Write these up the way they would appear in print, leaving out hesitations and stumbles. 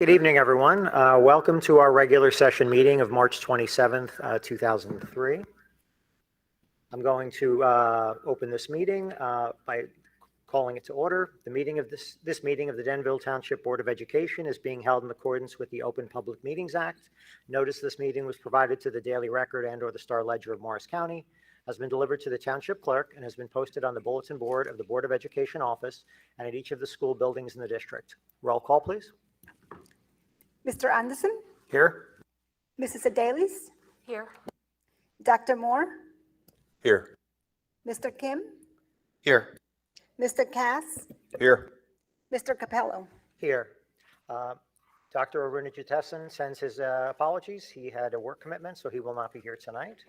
Good evening, everyone. Welcome to our regular session meeting of March 27th, 2003. I'm going to open this meeting by calling it to order. The meeting of this meeting of the Denville Township Board of Education is being held in accordance with the Open Public Meetings Act. Notice this meeting was provided to the Daily Record and/or the Star Ledger of Morris County, has been delivered to the Township Clerk, and has been posted on the bulletin board of the Board of Education office and at each of the school buildings in the district. Roll call, please. Mr. Anderson? Here. Mrs. Adelis? Here. Dr. Moore? Here. Mr. Kim? Here. Mr. Cass? Here. Mr. Capello? Here. Dr. Arunajutesan sends his apologies. He had a work commitment, so he will not be here tonight.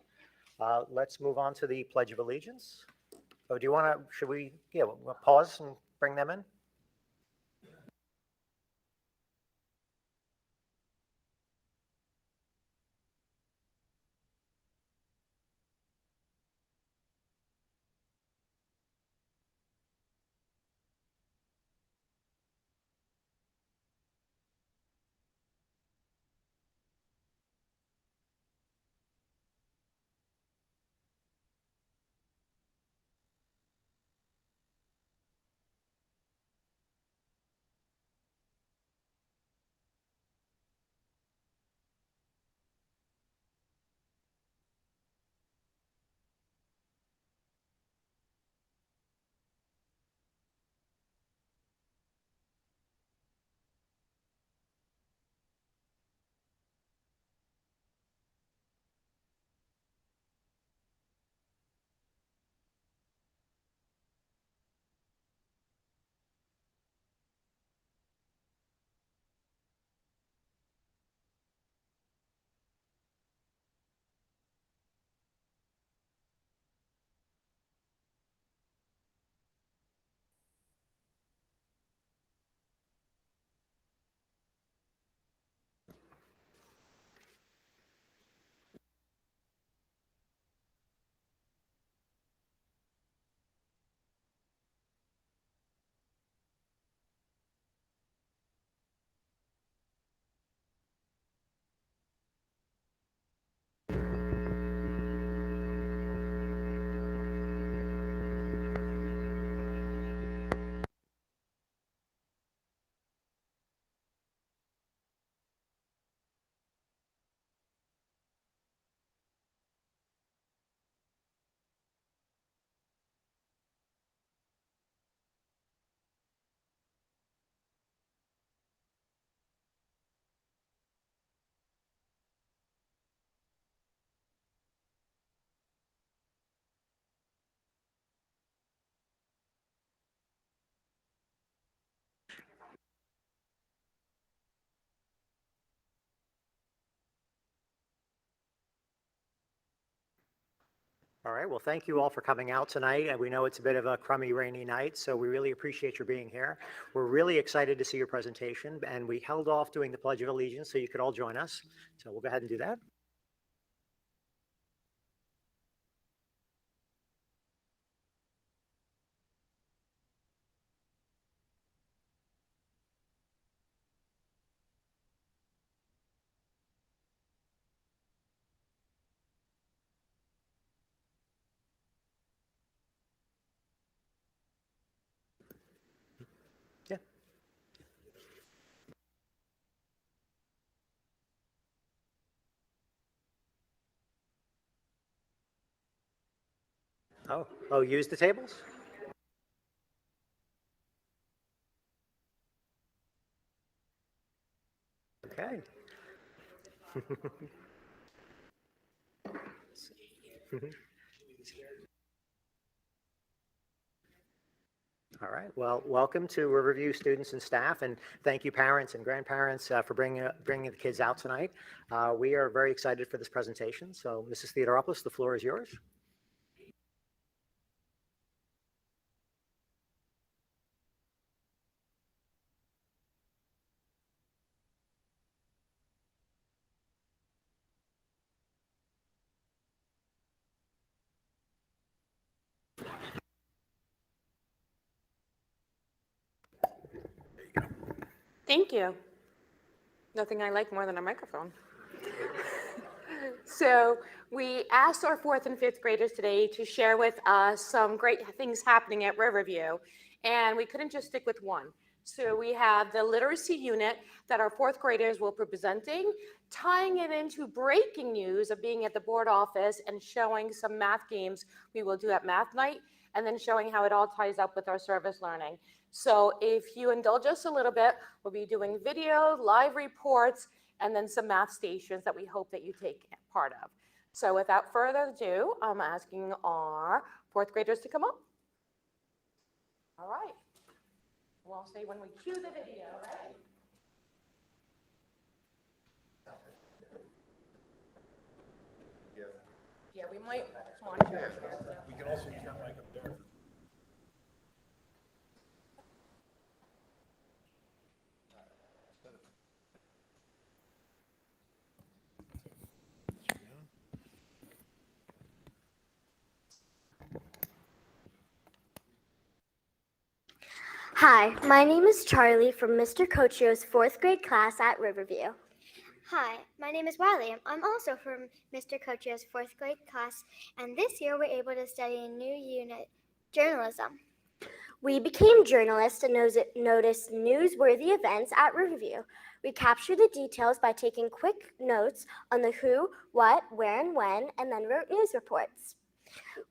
Let's move on to the Pledge of Allegiance. Oh, do you want to, should we, we'll pause and bring them in? All right, well, thank you all for coming out tonight. And we know it's a bit of a crummy, rainy night, so we really appreciate your being here. We're really excited to see your presentation, and we held off doing the Pledge of Allegiance so you could all join us. So we'll go ahead and do that. Yeah. Oh, use the tables? Okay. All right, well, welcome to Riverview students and staff, and thank you parents and grandparents for bringing the kids out tonight. We are very excited for this presentation, so Mrs. Theodoropoulos, the floor is yours. Thank you. Nothing I like more than a microphone. So we asked our fourth and fifth graders today to share with us some great things happening at Riverview, and we couldn't just stick with one. So we have the literacy unit that our fourth graders will be presenting, tying it into breaking news of being at the board office and showing some math games we will do at math night, and then showing how it all ties up with our service learning. So if you indulge us a little bit, we'll be doing video, live reports, and then some math stations that we hope that you take part of. So without further ado, I'm asking our fourth graders to come up. All right. We'll say when we cue the video, right? Yeah, we might want to. We can also use that mic up there. Hi, my name is Charlie from Mr. Cochio's fourth grade class at Riverview. Hi, my name is Wiley. I'm also from Mr. Cochio's fourth grade class, and this year we're able to study a new unit, journalism. We became journalists and noticed newsworthy events at Riverview. We captured the details by taking quick notes on the who, what, where, and when, and then wrote news reports.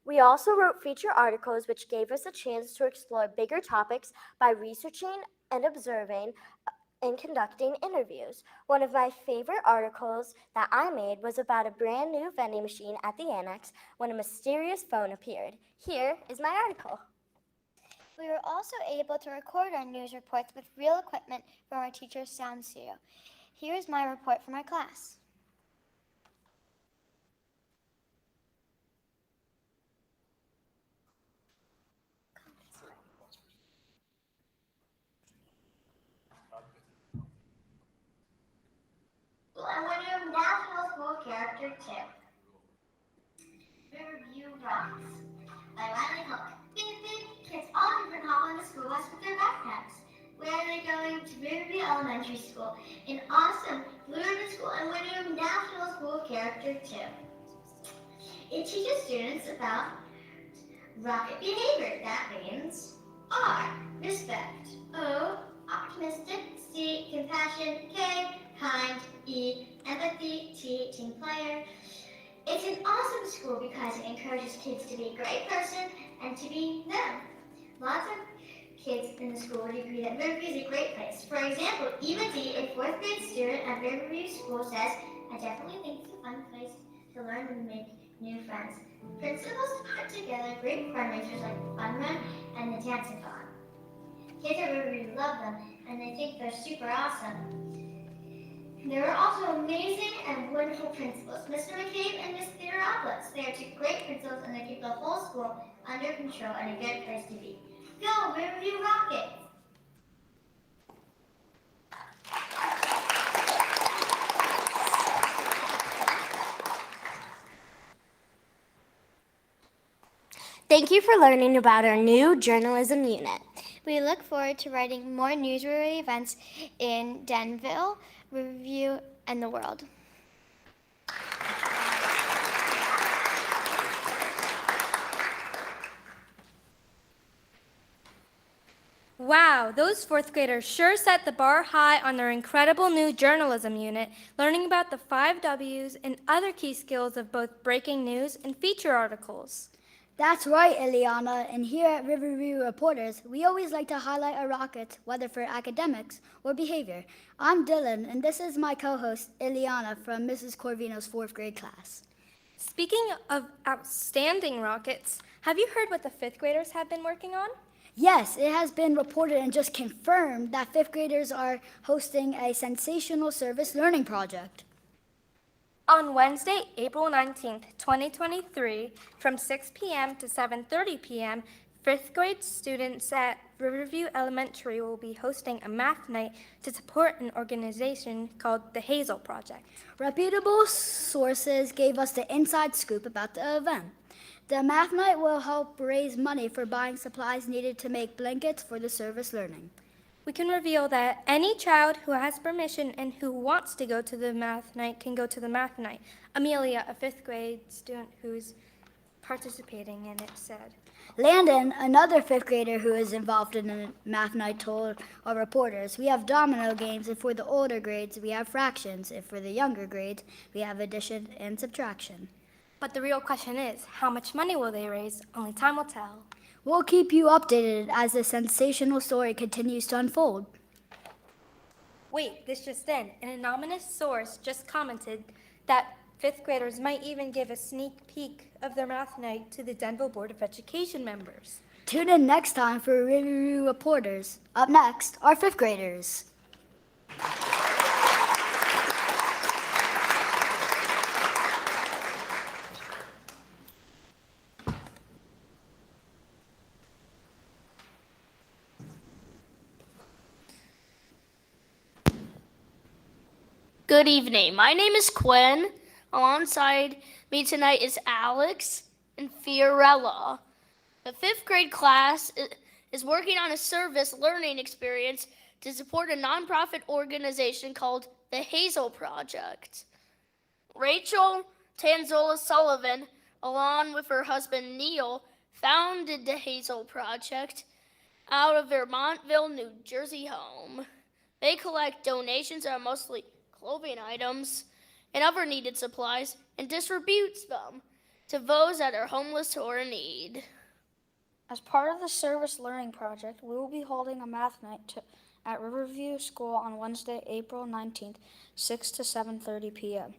We also wrote feature articles, which gave us a chance to explore bigger topics by researching and observing and conducting interviews. One of my favorite articles that I made was about a brand new vending machine at the annex when a mysterious phone appeared. Here is my article. We were also able to record our news reports with real equipment from our teacher's sound studio. Here is my report from our class. I want to National School Character 2. Riverview Rocks by Riley Hook. Kids all different hop on the school bus with their backpacks. Where are they going? To Riverview Elementary School. An awesome Blue Ribbon School and winner of National School Character 2. It teaches students about rocket behavior. That means R, respect. O, optimistic. C, compassion. K, kind. E, empathy. T, team player. It's an awesome school because it encourages kids to be a great person and to be them. Lots of kids in the school would agree that Riverview is a great place. For example, Eva D, a fourth grade student at Riverview School, says, I definitely think it's a fun place to learn and make new friends. Principals put together great fundraisers like the Fun Run and the Dance-a-thon. Kids at Riverview love them and they think they're super awesome. There were also amazing and wonderful principals, Mr. McCabe and Miss Theodoropoulos. They are two great principals and they keep the whole school under control and a good place to be. Go, Riverview Rockets! Thank you for learning about our new journalism unit. We look forward to writing more newsworthy events in Denville, Riverview, and the world. Wow, those fourth graders sure set the bar high on their incredible new journalism unit, learning about the 5 W's and other key skills of both breaking news and feature articles. That's right, Ileana, and here at Riverview Reporters, we always like to highlight our rockets, whether for academics or behavior. I'm Dylan, and this is my co-host, Ileana, from Mrs. Corvino's fourth grade class. Speaking of outstanding rockets, have you heard what the fifth graders have been working on? Yes, it has been reported and just confirmed that fifth graders are hosting a sensational service learning project. On Wednesday, April 19th, 2023, from 6 p.m. to 7:30 p.m., fifth grade students at Riverview Elementary will be hosting a math night to support an organization called the Hazel Project. Reputable sources gave us the inside scoop about the event. The math night will help raise money for buying supplies needed to make blankets for the service learning. we can reveal that any child who has permission and who wants to go to the math night can go to the math night. Amelia, a 5th grade student who's participating in it, said. Landon, another 5th grader who is involved in the math night, told our reporters, we have domino games, and for the older grades, we have fractions, and for the younger grades, we have addition and subtraction. But the real question is, how much money will they raise? Only time will tell. We'll keep you updated as the sensational story continues to unfold. Wait, this just in. An anonymous source just commented that 5th graders might even give a sneak peek of their math night to the Denville Board of Education members. Tune in next time for Riverview Reporters. Up next, our 5th graders. Good evening. My name is Quinn. Alongside me tonight is Alex and Fiorella. The 5th grade class is working on a service learning experience to support a nonprofit organization called the Hazel Project. Rachel Tanzola Sullivan, along with her husband Neil, founded the Hazel Project out of their Montville, New Jersey home. They collect donations that are mostly clothing items and other needed supplies and distributes them to those that are homeless or in need. As part of the Service Learning Project, we will be holding a math night at Riverview School on Wednesday, April 19th, 6 to 7:30 p.m.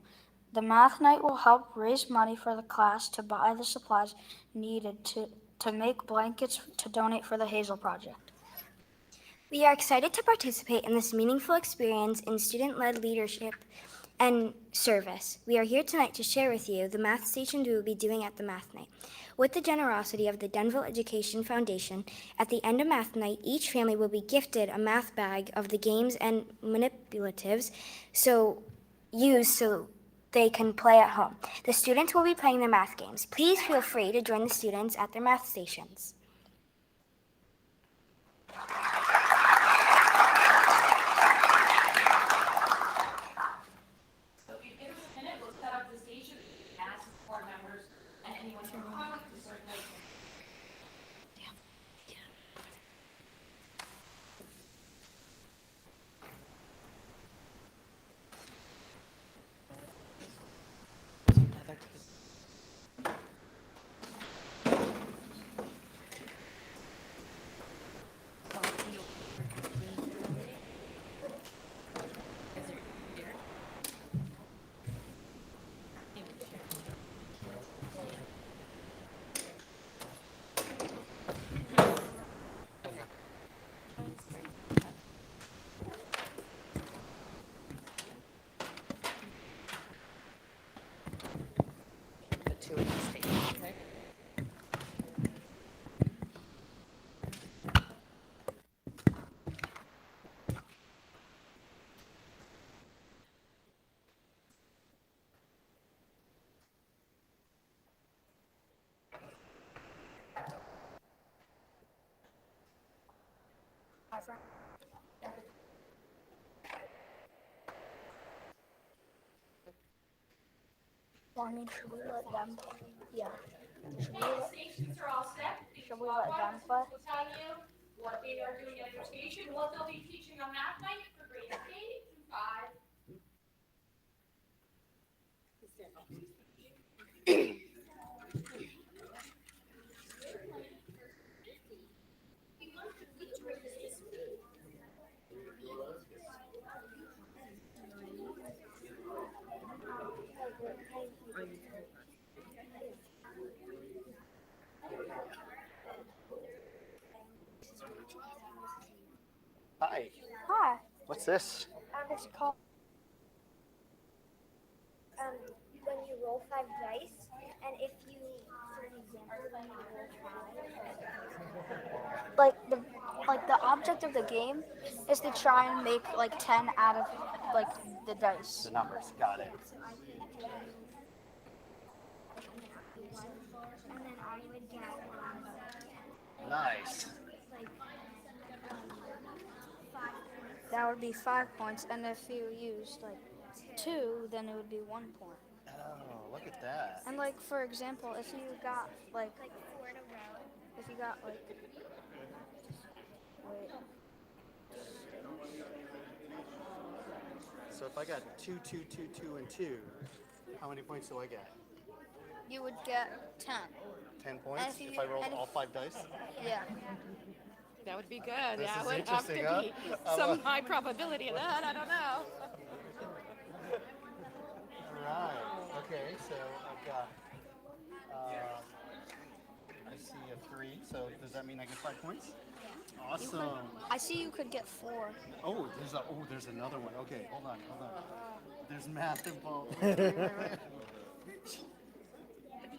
The math night will help raise money for the class to buy the supplies needed to make blankets to donate for the Hazel Project. We are excited to participate in this meaningful experience in student-led leadership and service. We are here tonight to share with you the math stations we will be doing at the math night. With the generosity of the Denville Education Foundation, at the end of math night, each family will be gifted a math bag of the games and manipulatives so they can play at home. The students will be playing their math games. Please feel free to join the students at their math stations. Should we let them? Yeah. Stations are all set. Should we let them play? Will tell you what they are doing at education, what they'll be teaching on math night for grades K through 5. Hi, Hi. what's this? This call. When you roll 5 dice, and if you, for an example, when you roll 5, Like the object of the game is to try and make like 10 out of like the dice. The numbers, got it. and then I would get Nice. like 5 that would be 5 points. And if you used like 2, then it would be 1 point. Oh, look at that. And like for example, if you got like 4 in a row, if you got like wait, So if I got 2, 2, 2, 2, and 2, how many points do I get? you would get 10. 10 points if you- if I roll and if- all 5 dice? Yeah. That would be good. This That is would have to interesting, huh? be some high probability of that. I don't know. All right. Okay, so I've got, I see a 3, so does that mean I get 5 points? Awesome. I see you could get 4. Oh, there's another one. Okay, hold on. There's math involved.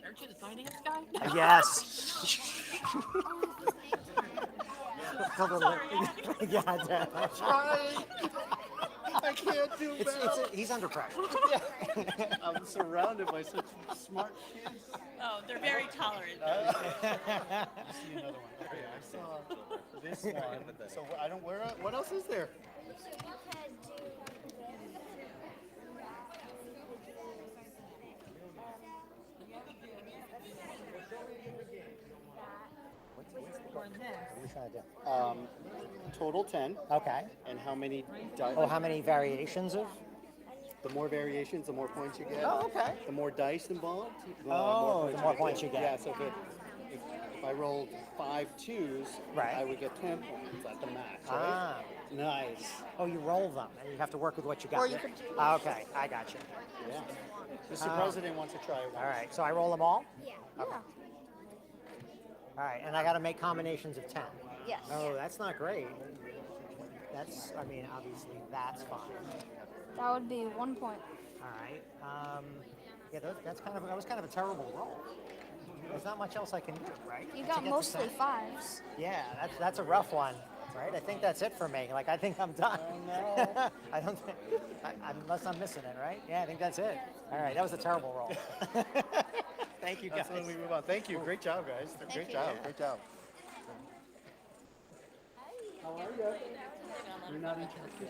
Aren't you the finance guy? Yes. Yeah, I can't do math. he's under pressure. I'm surrounded by such smart kids. Oh, they're very tolerant. I see another one. Okay, I saw this one. So I don't. What else is there? Total 10. Okay. And how many dice? Oh, how many variations of? The more variations, the more points you get. Oh, okay. The more dice involved. The more points you get. Yeah. So if I rolled 5 2s, Right. I would get 10 points at the max. Right? Ah. Nice. Oh, you roll them, and you have to work with what you got. Or you could do- Okay, I got you. Yeah. Mr. President wants to try it. All right, so I roll them all? Yeah. Okay. All right, and I got to make combinations of 10. Yes. Oh, that's not great. Obviously, that's fine. That would be 1 point. All right. Yeah, that was kind of a terrible roll. There's not much else I can do, right? You To got get to mostly 10? 5s. Yeah, that's a rough one, right? I think that's it for me. Like, I think I'm done. no. I don't think, unless I'm missing it, right? Yeah, I think that's it. All right, that was a terrible roll. Thank you, guys. That's when we move on. Thank you. Great job, guys. Great job. Great job. How are you? You're not interested.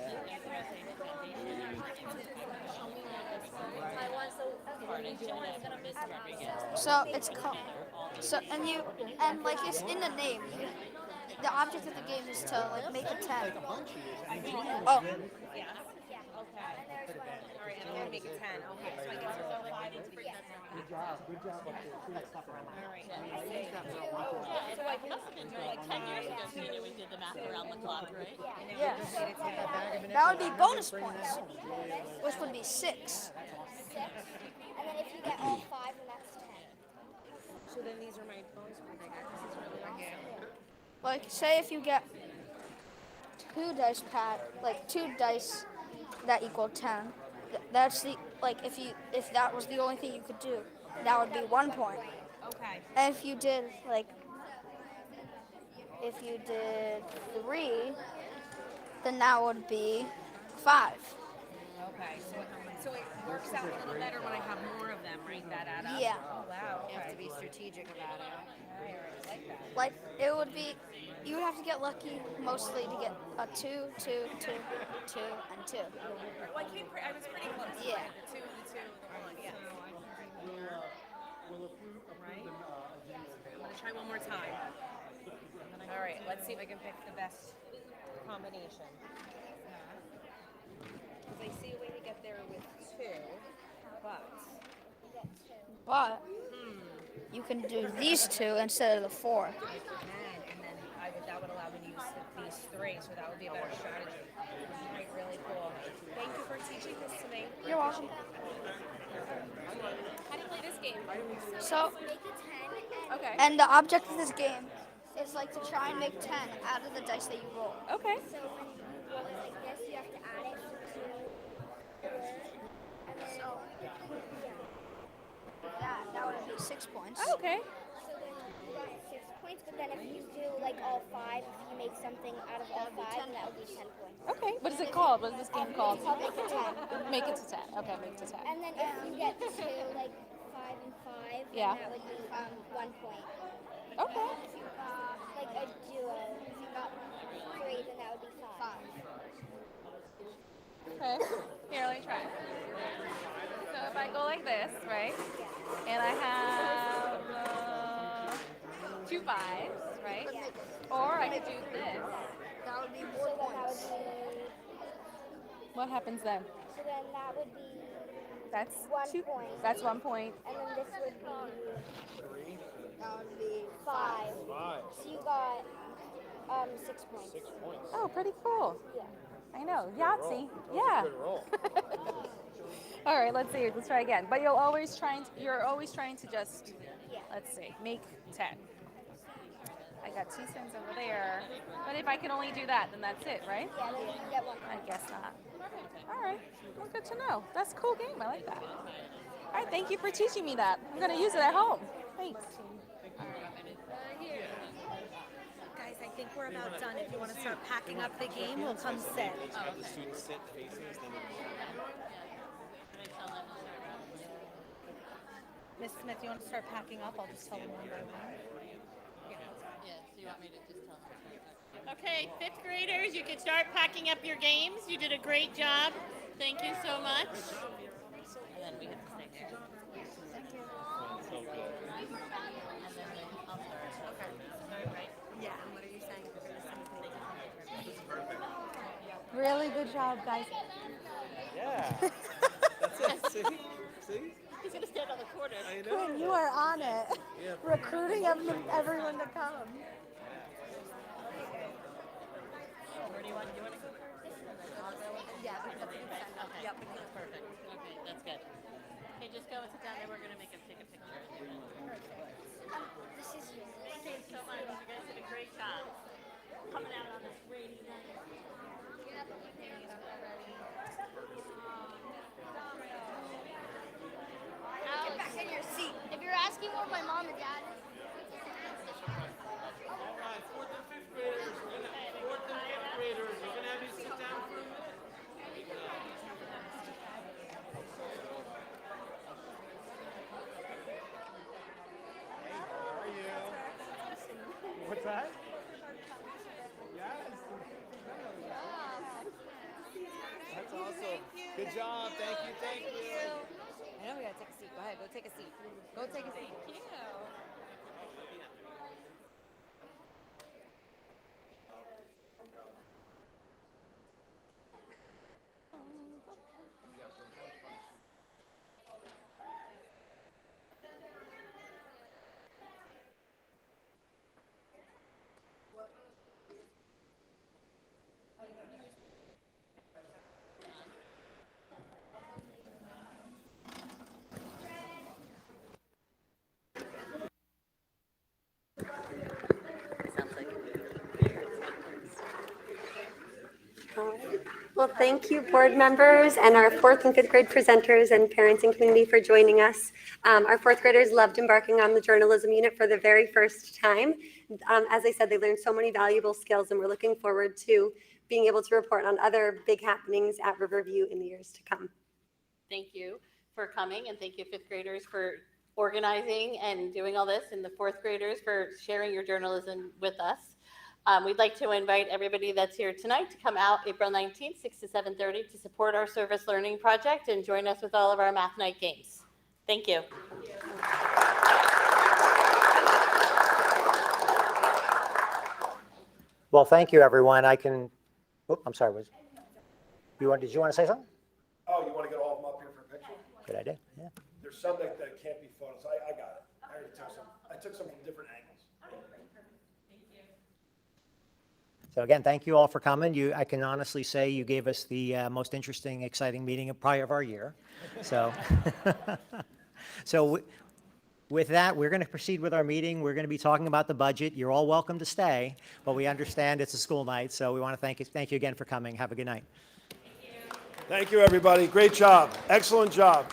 So it's called. So and like it's in the name. The object of the game is to like make a 10. Oh. Yeah. Okay. All right, and I'm gonna make it 10. Okay, so I guess there's all 5 into the Good job. Good job up there. See that stuff around there. All right. So I must have been doing like 10 years ago, Tina, we did the math around the clock, right? Yeah. That would be bonus points, which would be 6. 6. And then if you get all 5, then that's 10. So then these are my bonus points, I guess. This is really awesome. Like say if you get 2 dice like 2 dice that equal 10. That's the if that was the only thing you could do, that would be 1 point. Okay. And if you did 3, then that would be 5. Okay, so it works out a little better when I have more of them, right? That add up? Yeah. Oh, wow. You have to be strategic about it. I already like that. Like it would be, you would have to get lucky mostly to get a 2, 2, 2, 2, and 2. Well, I was pretty close. Yeah. The 2, the 1, yeah. Right? I'm gonna try one more time. All right, let's see if I can pick the best combination. Because I see a way to get there with 2, But you can do these 2 instead of the 4. and then that would allow me to use these 3, so that would be a better strategy. Right, really cool. Thank you for teaching this to me. You're welcome. How do you play this game? So, Okay. and the object of this game is like to try and make 10 out of the dice that you roll. Okay. So when you roll it like this, you have to add it to 4. And then, That would be 6 points. Oh, okay. so then you got 6 points, but then if you do like all 5, if you make something out of all 5, then that would be 10 points. Okay. What is it called? What is this game called? It's called Make It 10. Make it to 10. Okay, make it to 10. And then if you get 2, like 5 and 5, Yeah. then that would be 1 point. Okay. If you got like a duo, if you got 3, then that would be 5. Okay. Here, let me try. So if I go like this, right? And I have two fives, right? Or I could do this. That would be more points. What happens then? So then that would be That's 1 two. point. That's 1 point. And then this would be 5. So you got 6 points. 6 points. Oh, pretty cool. Yeah. I know. Yahtzee. Yeah. Good roll. All right, let's see. Let's try again. But you're always trying to just, let's see, make 10. I got 2 cents over there. But if I can only do that, then that's it, right? Yeah, then you get 1 I point. guess not. All right. Well, good to know. That's a cool game. I like that. All right, thank you for teaching me that. I'm going to use it at home. Thanks. Guys, I think we're about done. If you want to start packing up the game, we'll come sit. The students sit facing us. Miss Smith, you want to start packing up? I'll just tell them one by one. Yeah, so you want me to just tell them? Okay, 5th graders, you can start packing up your games. You did a great job. Thank you so much. And then we have to stay here. Thank you. And then I'll start. Okay. Right? Yeah, and what are you saying? Really good job, guys. Yeah. That's it. See? See? He's going to stand on the corner. I know. Quinn, you are on it. Yeah. Recruiting everyone to come. Where do you want to go first? Yeah, Okay. Yep. Perfect. Okay, that's good. Okay, just go and sit down there. We're going to make him take a picture. This is yours. Thank you so much. You guys did a great job. Coming out on this rainy night. Get back in your seat. If you're asking where my mom and dad is. All right, 4th and 5th graders. We're going to have you sit down for a minute. Hey, how are you? What's that? Yes. That's awesome. Good job. Thank you. Thank you. I know we gotta take a seat. Go ahead, go take a seat. Go take a seat. Thank you. Well, thank you, board members and our 4th and 5th grade presenters and parents and community for joining us. Our 4th graders loved embarking on the journalism unit for the very first time. As I said, they learned so many valuable skills, and we're looking forward to being able to report on other big happenings at Riverview in the years to come. Thank you for coming, and thank you 5th graders for organizing and doing all this, and the 4th graders for sharing your journalism with us. We'd like to invite everybody that's here tonight to come out April 19th, 6 to 7:30 to support our service learning project and join us with all of our math night games. Thank you. Well, thank you, everyone. I'm sorry. Did you want to say something? Oh, you want to get all of them up here for a picture? Good idea. Yeah. There's some that can't be photos. I got it. I already took some. I took some from different angles. So again, thank you all for coming. I can honestly say you gave us the most interesting, exciting meeting probably of our year. So, with that, we're going to proceed with our meeting. We're going to be talking about the budget. You're all welcome to stay, but we understand it's a school night, so we want to thank you again for coming. Have a good night. Thank you, everybody. Great job. Excellent job.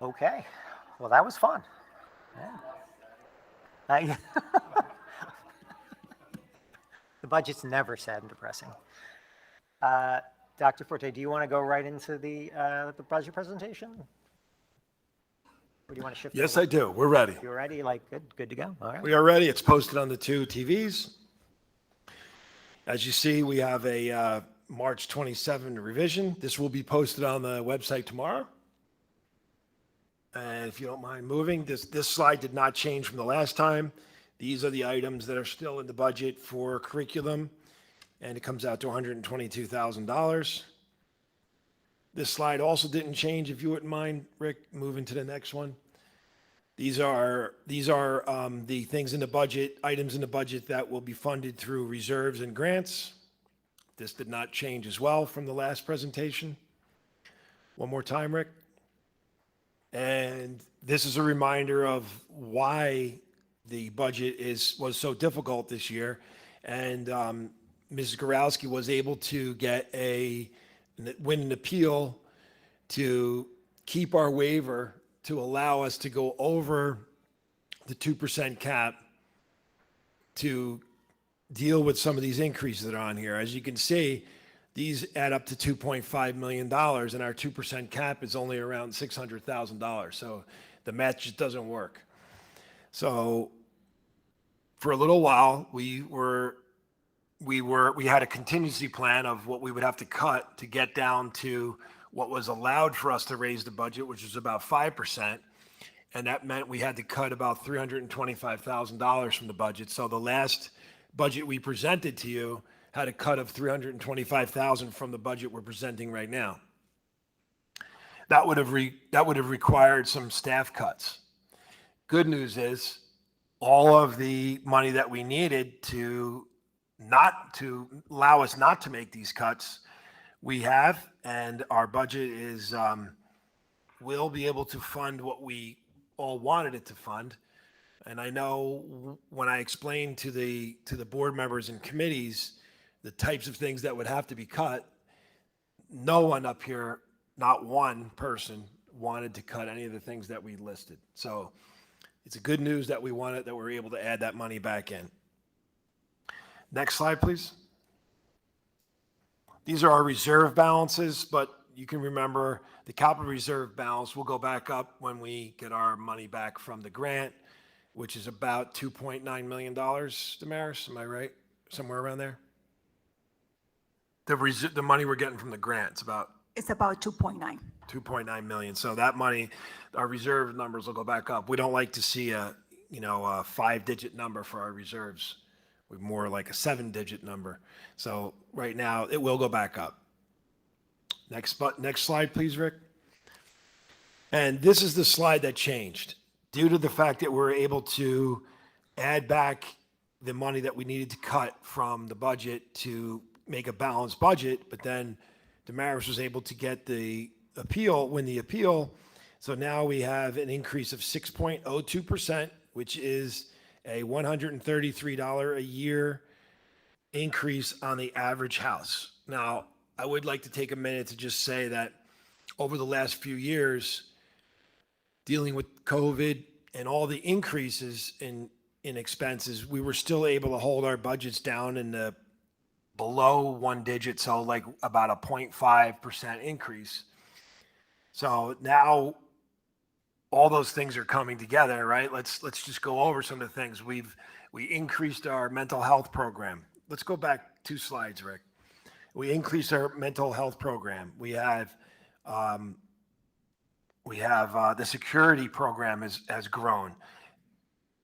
Okay, well, that was fun. Yeah. The budget's never sad and depressing. Dr. Forte, do you want to go right into the budget presentation? Or do you want to shift? Yes, I do. We're ready. You're ready? Like, good to go? All right. We are ready. It's posted on the 2 TVs. As you see, we have a March 27 revision. This will be posted on the website tomorrow. And if you don't mind moving, this slide did not change from the last time. These are the items that are still in the budget for curriculum, and it comes out to $122,000. This slide also didn't change, if you wouldn't mind, Rick, moving to the next one. These are the things in the budget, items in the budget that will be funded through reserves and grants. This did not change as well from the last presentation. One more time, Rick. And this is a reminder of why the budget was so difficult this year. And Mrs. Gorowski was able to win an appeal to keep our waiver to allow us to go over the 2% cap to deal with some of these increases that are on here. As you can see, these add up to $2.5 million, and our 2% cap is only around $600,000. So the math just doesn't work. So for a little while, we had a contingency plan of what we would have to cut to get down to what was allowed for us to raise the budget, which was about 5%. And that meant we had to cut about $325,000 from the budget. So the last budget we presented to you had a cut of $325,000 from the budget we're presenting right now. That would have required some staff cuts. Good news is all of the money that we needed to allow us not to make these cuts, we have, and our budget will be able to fund what we all wanted it to fund. And I know when I explained to the board members and committees the types of things that would have to be cut, no one up here, not one person, wanted to cut any of the things that we listed. So it's a good news that we're able to add that money back in. Next slide, please. These are our reserve balances, but you can remember the capital reserve balance will go back up when we get our money back from the grant, which is about $2.9 million, Damaris, am I right? Somewhere around there? The money we're getting from the grant, it's about 2.9. 2.9 million. So that money, our reserve numbers will go back up. We don't like to see a 5-digit number for our reserves. We're more like a 7-digit number. So right now it will go back up. Next slide, please, Rick. And this is the slide that changed due to the fact that we're able to add back the money that we needed to cut from the budget to make a balanced budget. But then Damaris was able to get win the appeal. So now we have an increase of 6.02%, which is a $133 a year increase on the average house. Now, I would like to take a minute to just say that over the last few years, dealing with COVID and all the increases in expenses, we were still able to hold our budgets down in the below 1 digit, so like about a 0.5% increase. So now all those things are coming together, right? Let's just go over some of the things. We increased our mental health program. Let's go back 2 slides, Rick. We increased our mental health program. We have the security program has grown.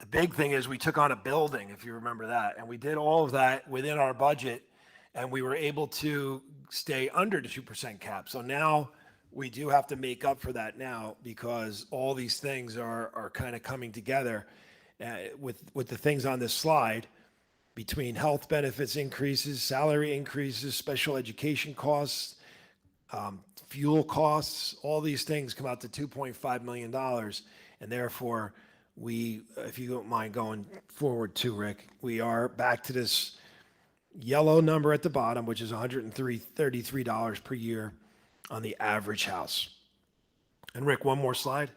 The big thing is we took on a building, if you remember that, and we did all of that within our budget, and we were able to stay under the 2% cap. So now we do have to make up for that now because all these things are kind of coming together with the things on this slide between health benefits increases, salary increases, special education costs, fuel costs, all these things come out to $2.5 million. And therefore, if you don't mind going forward too, Rick, we are back to this yellow number at the bottom, which is $133 per year on the average house. And Rick, one more slide.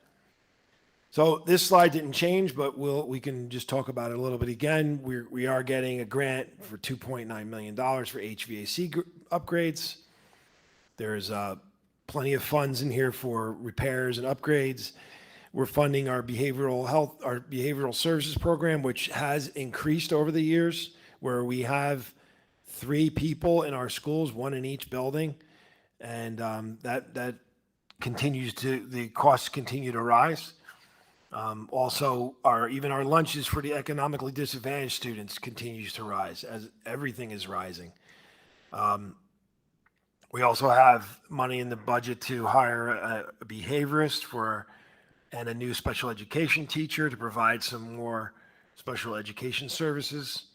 So this slide didn't change, but we can just talk about it a little bit again. We are getting a grant for $2.9 million for HVAC upgrades. There's plenty of funds in here for repairs and upgrades. We're funding our behavioral services program, which has increased over the years, where we have 3 people in our schools, 1 in each building, and that continues the costs continue to rise. Also, even our lunches for the economically disadvantaged students continues to rise as everything is rising. We also have money in the budget to hire a behaviorist and a new special education teacher to provide some more special education services.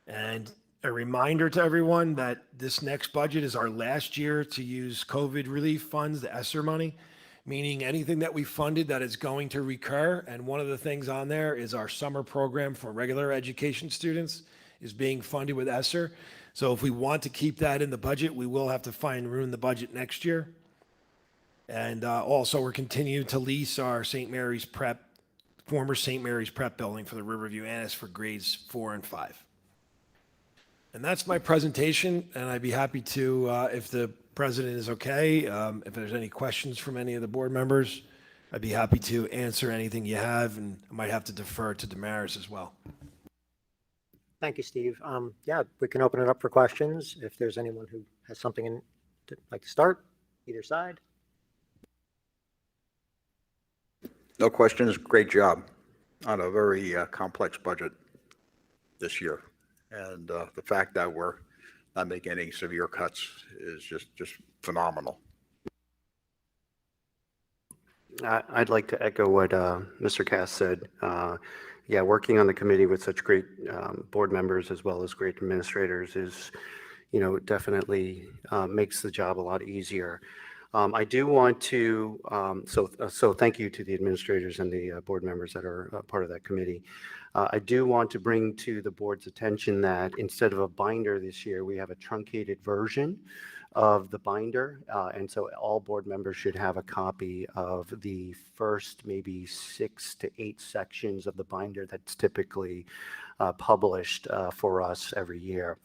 And a reminder to everyone that this next budget is our last year to use COVID relief funds, the ESSER money, meaning anything that we funded that is going to recur. And one of the things on there is our summer program for regular education students is being funded with ESSER. So if we want to keep that in the budget, we will have to find room in the budget next year. And also, we're continuing to lease our former St. Mary's Prep building for the Riverview Annis for grades 4 and 5. And that's my presentation, and I'd be happy to, if the president is okay, if there's any questions from any of the board members, I'd be happy to answer anything you have, and I might have to defer to Damaris as well. Thank you, Steve. Yeah, we can open it up for questions if there's anyone who has something like to start, either side. No questions. Great job on a very complex budget this year. And the fact that we're not making any severe cuts is just phenomenal. I'd like to echo what Mr. Cass said. Yeah, working on the committee with such great board members as well as great administrators is, definitely makes the job a lot easier. I do want to, so thank you to the administrators and the board members that are part of that committee. I do want to bring to the board's attention that instead of a binder this year, we have a truncated version of the binder. And so all board members should have a copy of the first maybe 6 to 8 sections of the binder that's typically published for us every year.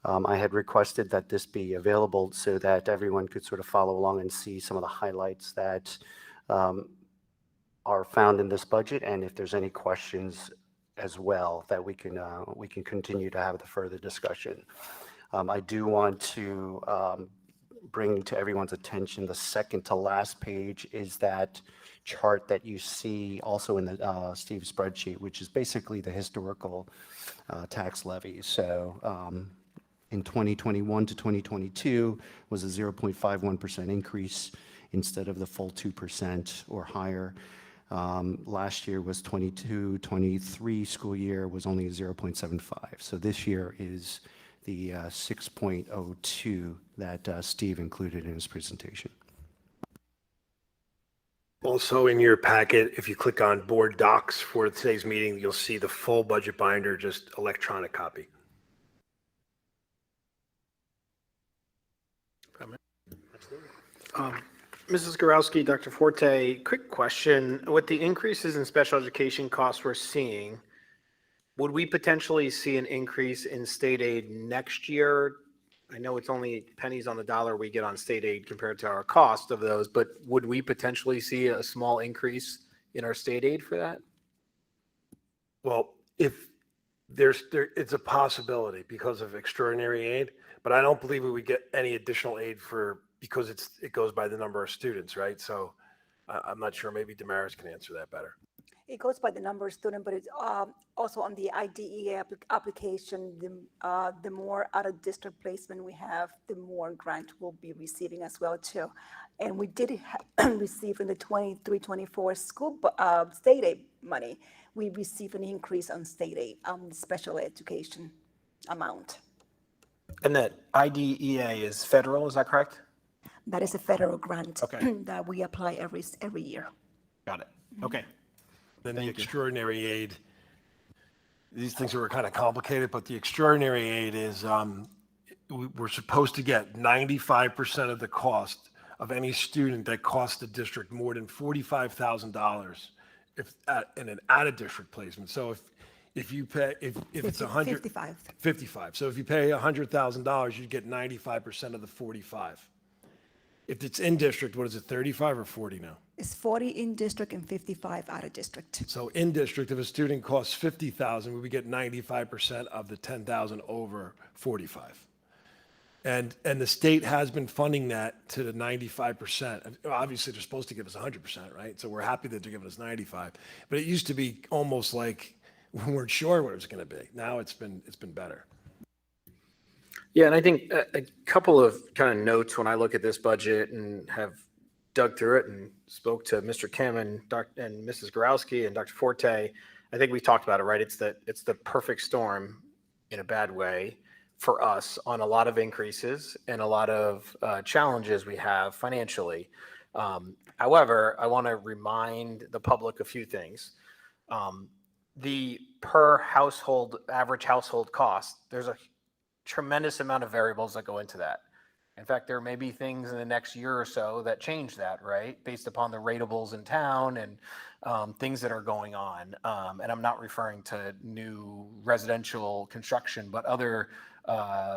I had requested that this be available so that everyone could sort of follow along and see some of the highlights that are found in this budget, and if there's any questions as well, that we can continue to have the further discussion. I do want to bring to everyone's attention the second to last page is that chart that you see also in the Steve's spreadsheet, which is basically the historical tax levy. So in 2021 to 2022 was a 0.51% increase instead of the full 2% or higher. Last year was 22-23 school year was only a 0.75. So this year is the 6.02 that Steve included in his presentation. Also in your packet, if you click on board docs for today's meeting, you'll see the full budget binder, just electronic copy. Mrs. Gorowski, Dr. Forte, quick question. With the increases in special education costs we're seeing, would we potentially see an increase in state aid next year? I know it's only pennies on the dollar we get on state aid compared to our cost of those, but would we potentially see a small increase in our state aid for that? Well, if it's a possibility because of extraordinary aid, but I don't believe we would get any additional aid because it goes by the number of students, right? So I'm not sure. Maybe Damaris can answer that better. It goes by the number of students, but it's also on the IDEA application. The more out of district placement we have, the more grant we'll be receiving as well too. And we did receive in the 23-24 school state aid money. We received an increase on state aid special education amount. And that IDEA is federal, is that correct? That is a federal grant Okay. that we apply every year. Got it. Okay. Then the extraordinary aid, these things are kind of complicated, but the extraordinary aid is we're supposed to get 95% of the cost of any student that costs the district more than $45,000 in an out-of-district placement. So if you pay, if it's 100. 55. 55. So if you pay $100,000, you get 95% of the 45. If it's in district, what is it, 35 or 40 now? It's 40 in district and 55 out of district. So in district, if a student costs 50,000, we would get 95% of the 10,000 over 45. And the state has been funding that to the 95%. Obviously, they're supposed to give us 100%, right? So we're happy that they're giving us 95. But it used to be almost like we weren't sure what it was going to be. Now it's been better. Yeah, and I think a couple of kind of notes when I look at this budget and have dug through it and spoke to Mr. Kim and Mrs. Gorowski and Dr. Forte. I think we talked about it, right? It's the perfect storm in a bad way for us on a lot of increases and a lot of challenges we have financially. However, I want to remind the public a few things. The per household, average household cost, there's a tremendous amount of variables that go into that. In fact, there may be things in the next year or so that change that, right? Based upon the ratables in town and things that are going on. And I'm not referring to new residential construction, but other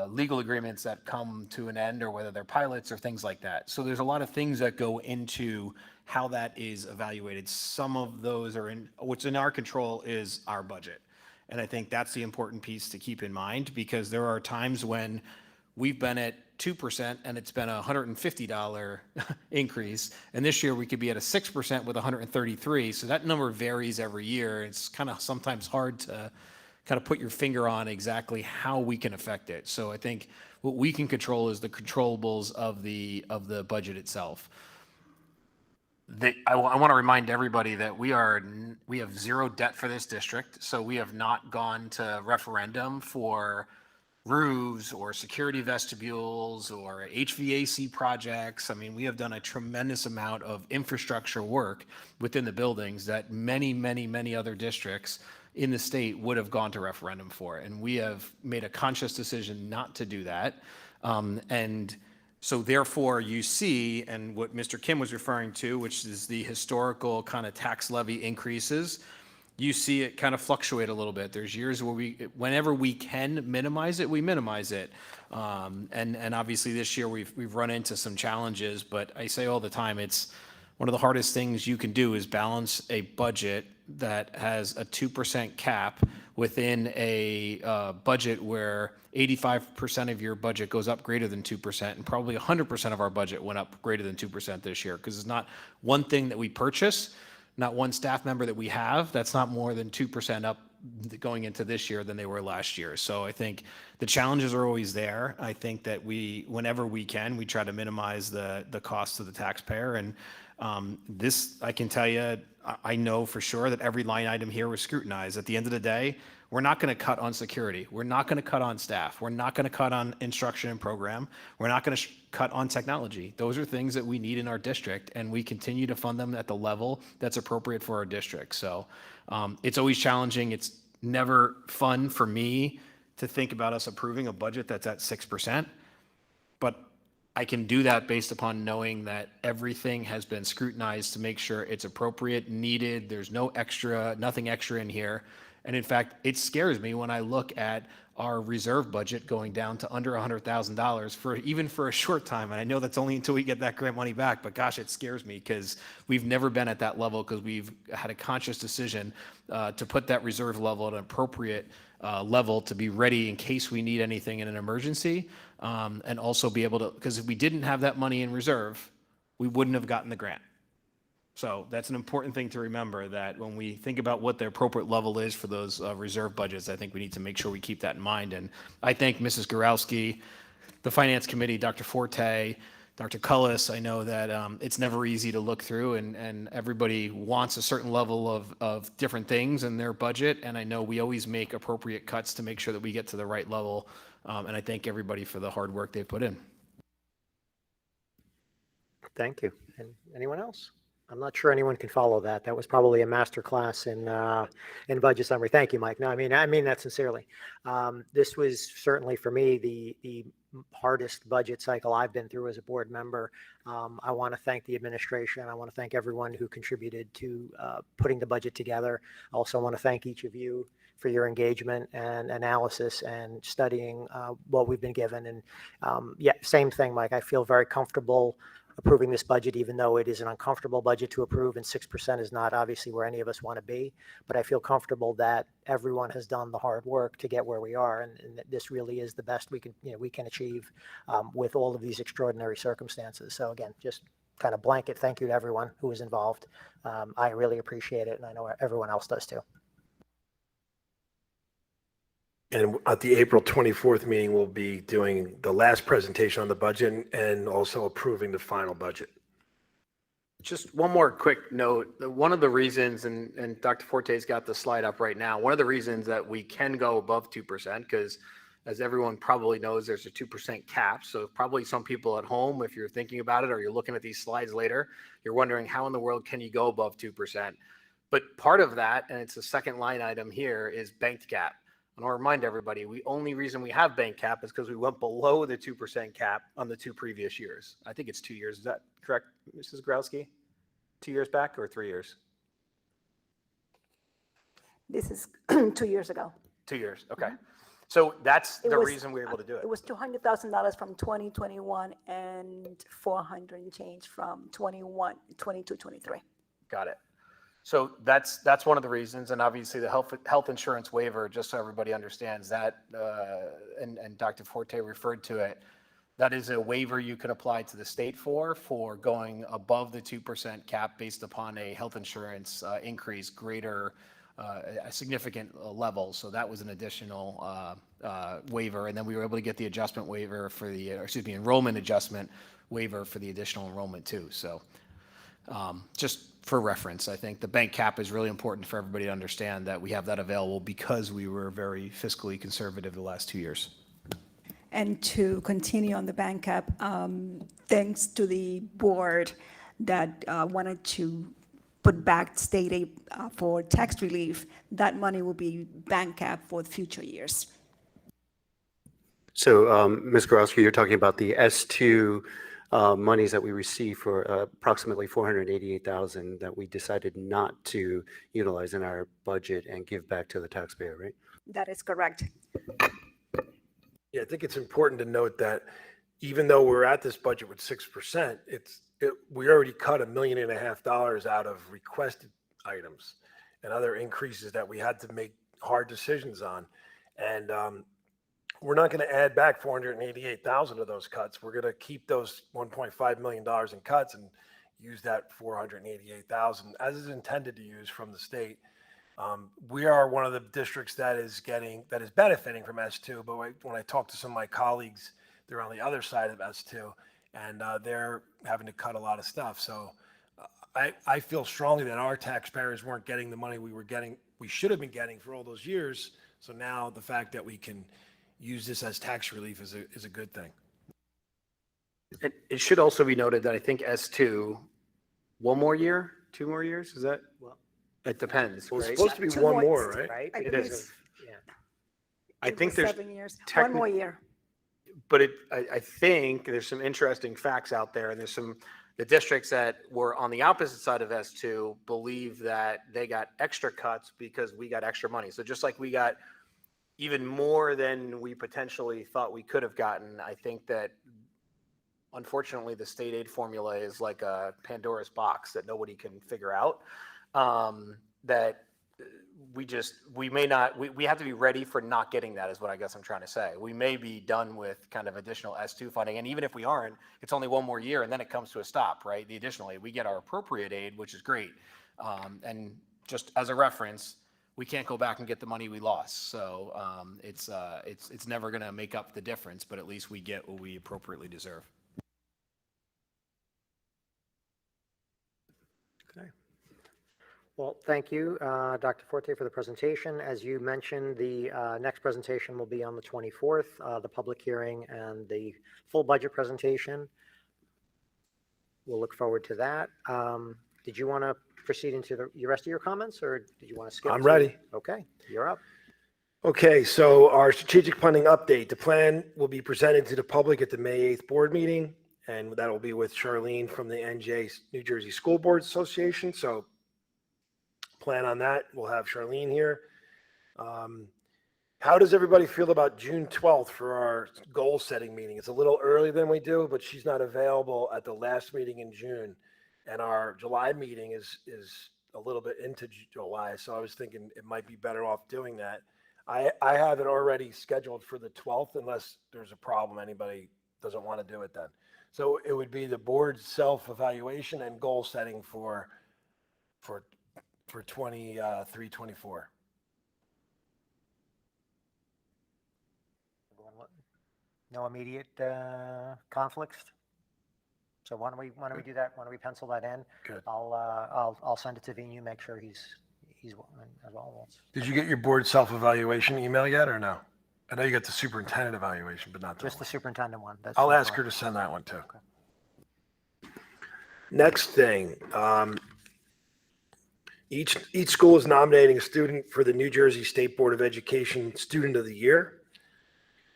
legal agreements that come to an end, or whether they're pilots or things like that. So there's a lot of things that go into how that is evaluated. Some of those are what's in our control is our budget. And I think that's the important piece to keep in mind, because there are times when we've been at 2% and it's been a $150 increase. And this year we could be at a 6% with 133. So that number varies every year. It's kind of sometimes hard to kind of put your finger on exactly how we can affect it. So I think what we can control is the controllables of the budget itself. I want to remind everybody that we have zero debt for this district, so we have not gone to referendum for roofs or security vestibules or HVAC projects. I mean, we have done a tremendous amount of infrastructure work within the buildings that many, many, many other districts in the state would have gone to referendum for, and we have made a conscious decision not to do that. And so therefore you see, and what Mr. Kim was referring to, which is the historical kind of tax levy increases, you see it kind of fluctuate a little bit. There's years where whenever we can minimize it, we minimize it. And obviously this year we've run into some challenges, but I say all the time, it's one of the hardest things you can do is balance a budget that has a 2% cap within a budget where 85% of your budget goes up greater than 2%, and probably 100% of our budget went up greater than 2% this year, because it's not one thing that we purchase, not one staff member that we have, that's not more than 2% up going into this year than they were last year. So I think the challenges are always there. I think that whenever we can, we try to minimize the cost to the taxpayer. And this, I can tell you, I know for sure that every line item here was scrutinized. At the end of the day, we're not going to cut on security. We're not going to cut on staff. We're not going to cut on instruction and program. We're not going to cut on technology. Those are things that we need in our district, and we continue to fund them at the level that's appropriate for our district. So it's always challenging. It's never fun for me to think about us approving a budget that's at 6%, but I can do that based upon knowing that everything has been scrutinized to make sure it's appropriate, needed. There's nothing extra in here. And in fact, it scares me when I look at our reserve budget going down to under $100,000 even for a short time. And I know that's only until we get that grant money back, but gosh, it scares me because we've never been at that level, because we've had a conscious decision to put that reserve level at an appropriate level to be ready in case we need anything in an emergency, and also be able to, because if we didn't have that money in reserve, we wouldn't have gotten the grant. So that's an important thing to remember, that when we think about what the appropriate level is for those reserve budgets, I think we need to make sure we keep that in mind. And I thank Mrs. Gorowski, the Finance Committee, Dr. Forte, Dr. Cullis. I know that it's never easy to look through, and everybody wants a certain level of different things in their budget. And I know we always make appropriate cuts to make sure that we get to the right level. And I thank everybody for the hard work they've put in. Thank you. And anyone else? I'm not sure anyone can follow that. That was probably a master class in budget summary. Thank you, Mike. No, I mean that sincerely. This was certainly for me the hardest budget cycle I've been through as a board member. I want to thank the administration. I want to thank everyone who contributed to putting the budget together. I also want to thank each of you for your engagement and analysis and studying what we've been given. And yeah, same thing, Mike. I feel very comfortable approving this budget, even though it is an uncomfortable budget to approve, and 6% is not obviously where any of us want to be. But I feel comfortable that everyone has done the hard work to get where we are, and that this really is the best we can achieve with all of these extraordinary circumstances. So again, just kind of blanket thank you to everyone who was involved. I really appreciate it, and I know everyone else does too. And at the April 24th meeting, we'll be doing the last presentation on the budget and also approving the final budget. Just one more quick note. One of the reasons, and Dr. Forte's got the slide up right now, one of the reasons that we can go above 2%, because as everyone probably knows, there's a 2% cap. So probably some people at home, if you're thinking about it or you're looking at these slides later, you're wondering how in the world can you go above 2%? But part of that, and it's the second line item here, is banked cap. I want to remind everybody, the only reason we have bank cap is because we went below the 2% cap on the 2 previous years. I think it's 2 years. Is that correct, Mrs. Growski? 2 years back or 3 years? This is 2 years ago. 2 years, okay. So that's the reason we were able to do it. It was $200,000 from 2021 and 400 and change from 22, 23. Got it. So that's one of the reasons, and obviously the health insurance waiver, just so everybody understands that, and Dr. Forte referred to it, that is a waiver you can apply to the state for going above the 2% cap based upon a health insurance increase greater, a significant level. So that was an additional waiver, and then we were able to get the adjustment waiver for the, enrollment adjustment waiver for the additional enrollment too. So just for reference, I think the bank cap is really important for everybody to understand that we have that available because we were very fiscally conservative the last 2 years. And to continue on the bank cap, thanks to the board that wanted to put back state aid for tax relief, that money will be bank cap for future years. So, Ms. Gorowski, you're talking about the S2 monies that we received for approximately $488,000 that we decided not to utilize in our budget and give back to the taxpayer, right? That is correct. Yeah, I think it's important to note that even though we're at this budget with 6%, we already cut $1.5 million out of requested items and other increases that we had to make hard decisions on. And we're not going to add back 488,000 of those cuts. We're going to keep those $1.5 million in cuts and use that 488,000 as is intended to use from the state. We are one of the districts that is benefiting from S2, but when I talk to some of my colleagues, they're on the other side of S2, and they're having to cut a lot of stuff. So I feel strongly that our taxpayers weren't getting the money we should have been getting for all those years. So now the fact that we can use this as tax relief is a good thing. It should also be noted that I think S2, 1 more year, 2 more years, is that? Well, it depends. Well, it's right? supposed to be 1 more, right? Right? It is. Yeah. I think there's 7 years, 1 more year. But I think there's some interesting facts out there, and there's the districts that were on the opposite side of S2 believe that they got extra cuts because we got extra money. So just like we got even more than we potentially thought we could have gotten, I think that unfortunately the state aid formula is like a Pandora's box that nobody can figure out. That we have to be ready for not getting that, is what I guess I'm trying to say. We may be done with kind of additional S2 funding, and even if we aren't, it's only 1 more year and then it comes to a stop, right? The additional aid, we get our appropriate aid, which is great. And just as a reference, we can't go back and get the money we lost. So it's never going to make up the difference, but at least we get what we appropriately deserve. Okay. Well, thank you, Dr. Forte, for the presentation. As you mentioned, the next presentation will be on the 24th, the public hearing and the full budget presentation. We'll look forward to that. Did you want to proceed into the rest of your comments, or did you want to skip? I'm ready. Okay, you're up. Okay, so our strategic planning update, the plan will be presented to the public at the May 8th board meeting, and that will be with Charlene from the NJ New Jersey School Boards Association. So plan on that. We'll have Charlene here. How does everybody feel about June 12th for our goal setting meeting? It's a little earlier than we do, but she's not available at the last meeting in June. And our July meeting is a little bit into July, so I was thinking it might be better off doing that. I have it already scheduled for the 12th unless there's a problem, anybody doesn't want to do it then. So it would be the board's self-evaluation and goal setting for 23, 24. No immediate conflicts? So why don't we do that? Why don't we pencil that in? Good. I'll send it to Vinu, make sure he's as well. Did you get your board self-evaluation email yet or no? I know you got the superintendent evaluation, but not that Just the one. superintendent one. That's I'll ask her to send that one too. Next thing, each school is nominating a student for the New Jersey State Board of Education Student of the Year.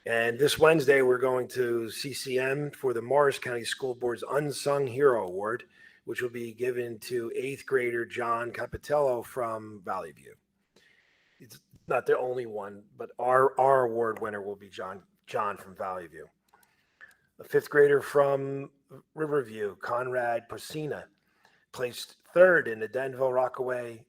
And this Wednesday, we're going to CCM for the Morris County School Board's Unsung Hero Award, which will be given to 8th grader John Capitello from Valley View. It's not the only one, but our award winner will be John from Valley View. A 5th grader from Riverview, Conrad Posina, placed 3rd in the Denville Rockaway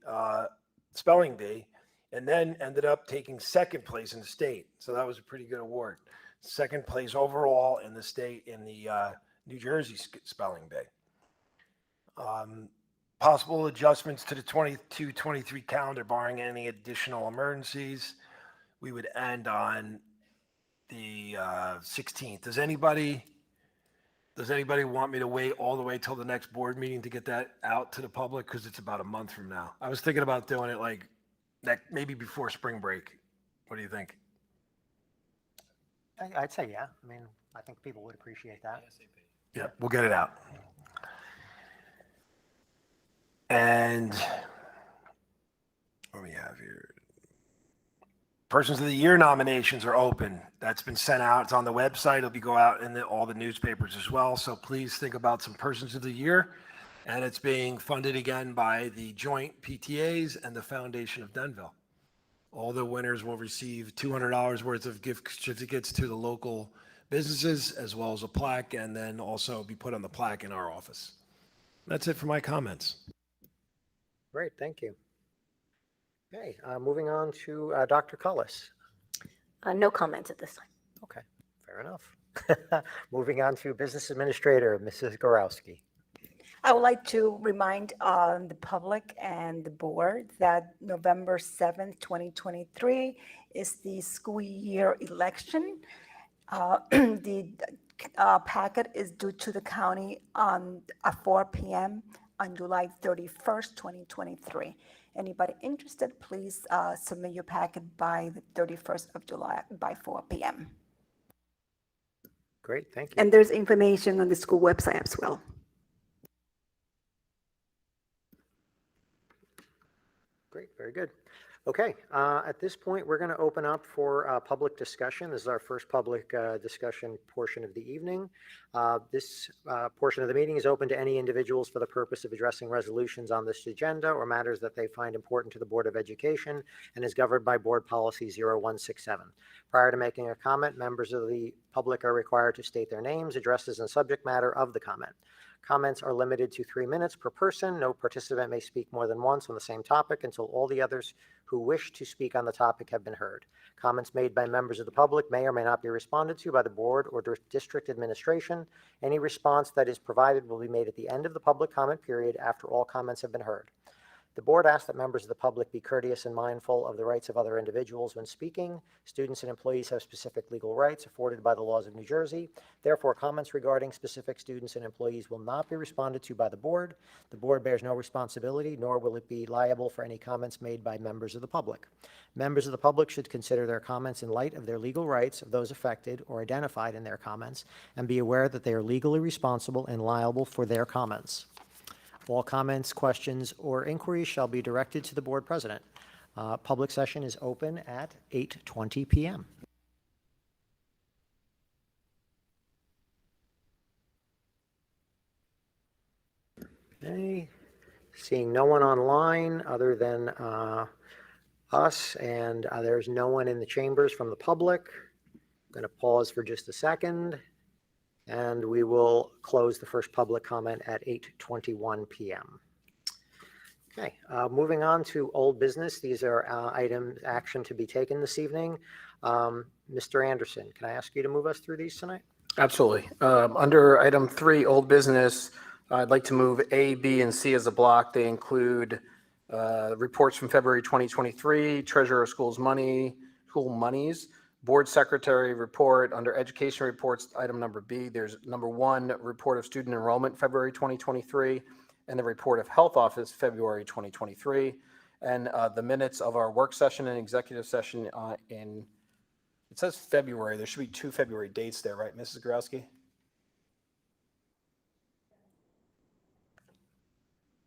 spelling bee, and then ended up taking 2nd place in the state. So that was a pretty good award. 2nd place overall in the state in the New Jersey spelling bee. Possible adjustments to the 22-23 calendar barring any additional emergencies. We would end on the 16th. Does anybody want me to wait all the way till the next board meeting to get that out to the public? Because it's about a month from now. I was thinking about doing it like maybe before spring break. What do you think? I'd say, yeah. I mean, I think people would appreciate that. Yeah, we'll get it out. And what do we have here? Persons of the Year nominations are open. That's been sent out. It's on the website. It'll go out in all the newspapers as well. So please think about some Persons of the Year. And it's being funded again by the joint PTAs and the Foundation of Denville. All the winners will receive $200 worth of gift certificates to the local businesses, as well as a plaque, and then also be put on the plaque in our office. That's it for my comments. Great, thank you. Okay, moving on to Dr. Cullis. No comments at this time. Okay, fair enough. Moving on to Business Administrator, Mrs. Gorowski. I would like to remind the public and the board that November 7th, 2023 is the school year election. The packet is due to the county at 4 p.m. on July 31st, 2023. Anybody interested, please submit your packet by the 31st of July by 4 p.m. Great, thank you. And there's information on the school website as well. Great, very good. Okay, at this point, we're going to open up for public discussion. This is our first public discussion portion of the evening. This portion of the meeting is open to any individuals for the purpose of addressing resolutions on this agenda or matters that they find important to the Board of Education and is governed by Board Policy 0167. Prior to making a comment, members of the public are required to state their names, addresses, and subject matter of the comment. Comments are limited to 3 minutes per person. No participant may speak more than once on the same topic until all the others who wish to speak on the topic have been heard. Comments made by members of the public may or may not be responded to by the board or district administration. Any response that is provided will be made at the end of the public comment period after all comments have been heard. The board asks that members of the public be courteous and mindful of the rights of other individuals when speaking. Students and employees have specific legal rights afforded by the laws of New Jersey. Therefore, comments regarding specific students and employees will not be responded to by the board. The board bears no responsibility, nor will it be liable for any comments made by members of the public. Members of the public should consider their comments in light of their legal rights of those affected or identified in their comments and be aware that they are legally responsible and liable for their comments. All comments, questions, or inquiries shall be directed to the board president. Public session is open at 8:20 p.m. Okay, seeing no one online other than us, and there's no one in the chambers from the public. I'm going to pause for just a second, and we will close the first public comment at 8:21 p.m. Okay, moving on to old business. These are items action to be taken this evening. Mr. Anderson, can I ask you to move us through these tonight? Absolutely. Under item 3, old business, I'd like to move A, B, and C as a block. They include reports from February 2023, treasurer of school monies, board secretary report. Under education reports, item number B, there's number 1, report of student enrollment February 2023, and the report of health office February 2023, and the minutes of our work session and executive session it says February. There should be 2 February dates there, right, Mrs. Gorowski?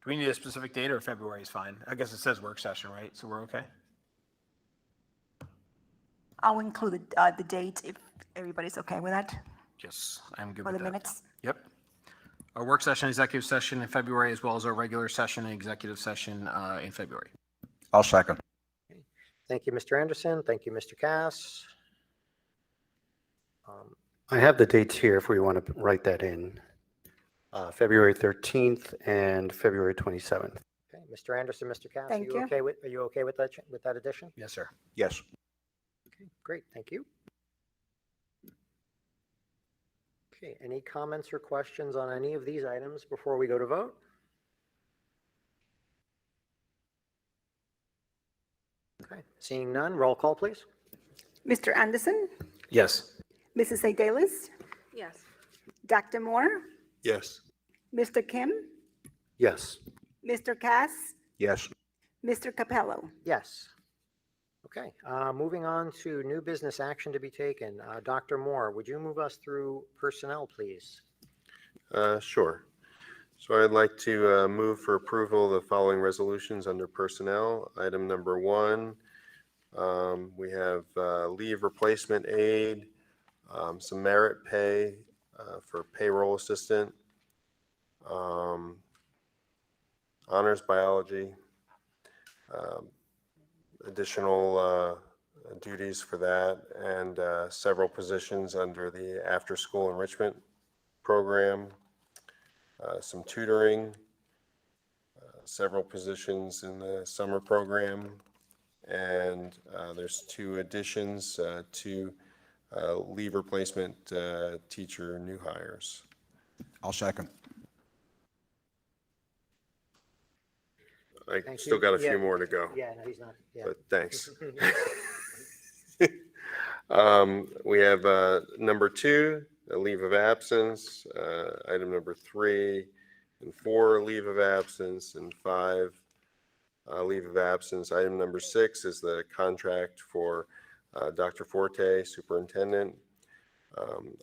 Do we need a specific date, or February is fine? I guess it says work session, right? So we're okay? I'll include the date if everybody's okay with that Yes, I'm good for with the that. minutes. Yep. Our work session, executive session in February, as well as our regular session and executive session in February. I'll second. Thank you, Mr. Anderson. Thank you, Mr. Cass. I have the dates here if we want to write that in. February 13th and February 27th. Okay, Mr. Anderson, Mr. Cass, Thank are you. you okay with that addition? Yes, sir. Yes. Okay, great, thank you. Okay, any comments or questions on any of these items before we go to vote? Okay, seeing none, roll call, please. Mr. Anderson, Yes. Mrs. Sedalis, Yes. Dr. Moore, Yes. Mr. Kim, Yes. Mr. Cass, Yes. Mr. Capello. Yes. Okay, moving on to new business action to be taken. Dr. Moore, would you move us through personnel, please? Sure. So I'd like to move for approval of the following resolutions under personnel. Item number 1, we have leave replacement aid, some merit pay for payroll assistant, honors biology, additional duties for that, and several positions under the after-school enrichment program, some tutoring, several positions in the summer program, and there's 2 additions to leave replacement teacher new hires. I'll second. I Thank still you. got a Yeah. few more to go, Yeah, no, he's not. Yeah. but thanks. We have number 2, a leave of absence, item number 3 and 4, leave of absence, and 5, leave of absence. Item number 6 is the contract for Dr. Forte, superintendent.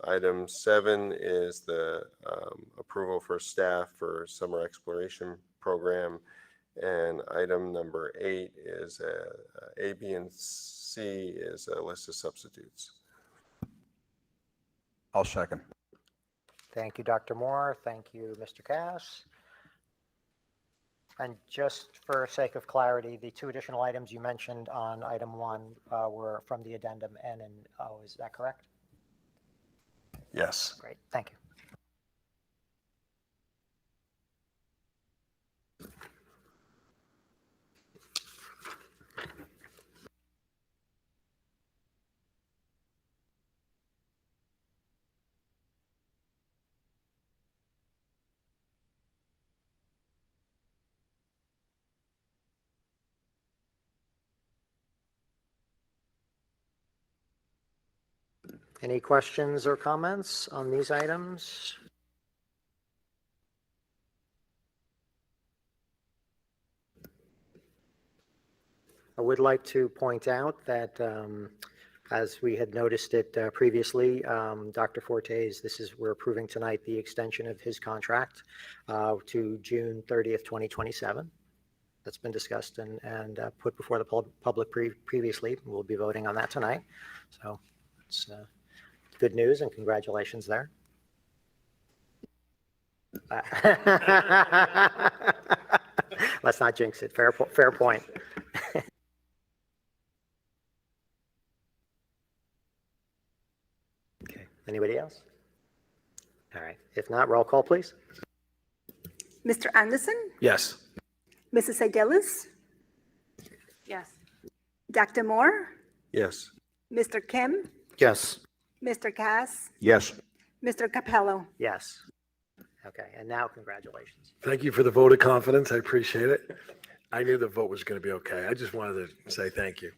Item 7 is the approval for staff for summer exploration program. And item number 8 is A, B, and C is a list of substitutes. I'll second. Thank you, Dr. Moore. Thank you, Mr. Cass. And just for sake of clarity, the 2 additional items you mentioned on item 1 were from the addendum N and O. Is that correct? Yes. Great, thank you. Any questions or comments on these items? I would like to point out that as we had noticed it previously, Dr. Forte's, we're approving tonight the extension of his contract to June 30th, 2027. that's been discussed and put before the public previously. We'll be voting on that tonight. So it's good news and congratulations there. Let's not jinx it. Fair point. Okay. Anybody else? All right. If not, roll call, please. Mr. Anderson? Yes. Mrs. Adelis? Yes. Dr. Moore? Yes. Mr. Kim? Yes. Mr. Cass? Yes. Mr. Capello? Yes. Okay. And now, congratulations. Thank you for the vote of confidence. I appreciate it. I knew the vote was going to be okay. I just wanted to say thank you.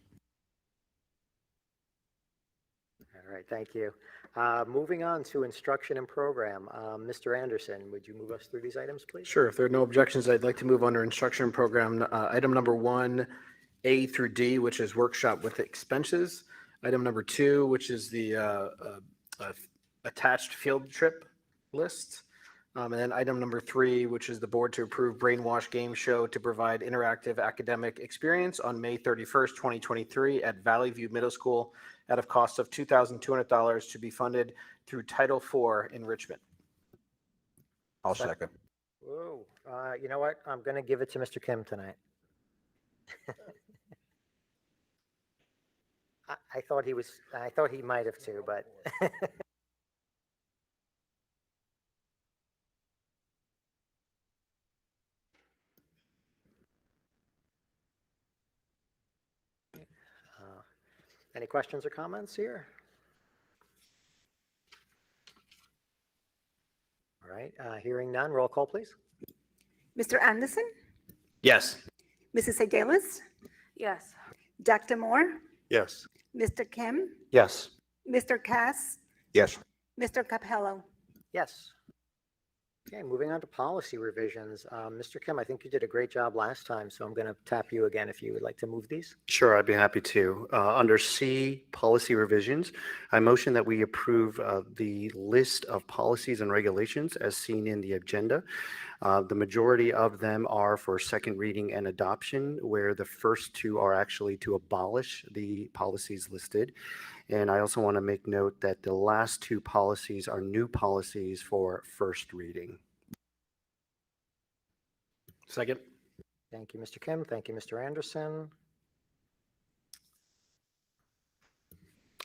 All right. Thank you. Moving on to instruction and program. Mr. Anderson, would you move us through these items, please? Sure. If there are no objections, I'd like to move under instruction program, item number 1A through D, which is workshop with expenses. Item number 2, which is the attached field trip list. And then item number 3, which is the board to approve Brainwash Game Show to provide interactive academic experience on May 31st, 2023 at Valley View Middle School at a cost of $2,200 to be funded through Title IV enrichment. I'll second. Whoa. You know what? I'm going to give it to Mr. Kim tonight. I thought he might have too, but. Any questions or comments here? All right, hearing none, roll call, please. Mr. Anderson? Yes. Mrs. Adelis? Yes. Dr. Moore? Yes. Mr. Kim? Yes. Mr. Cass? Yes. Mr. Capello? Yes. Okay, moving on to policy revisions. Mr. Kim, I think you did a great job last time, so I'm going to tap you again if you would like to move these. Sure, I'd be happy to. Under C, policy revisions, I motion that we approve the list of policies and regulations as seen in the agenda. The majority of them are for second reading and adoption, where the first two are actually to abolish the policies listed. And I also want to make note that the last two policies are new policies for first reading. Second. Thank you, Mr. Kim. Thank you, Mr. Anderson.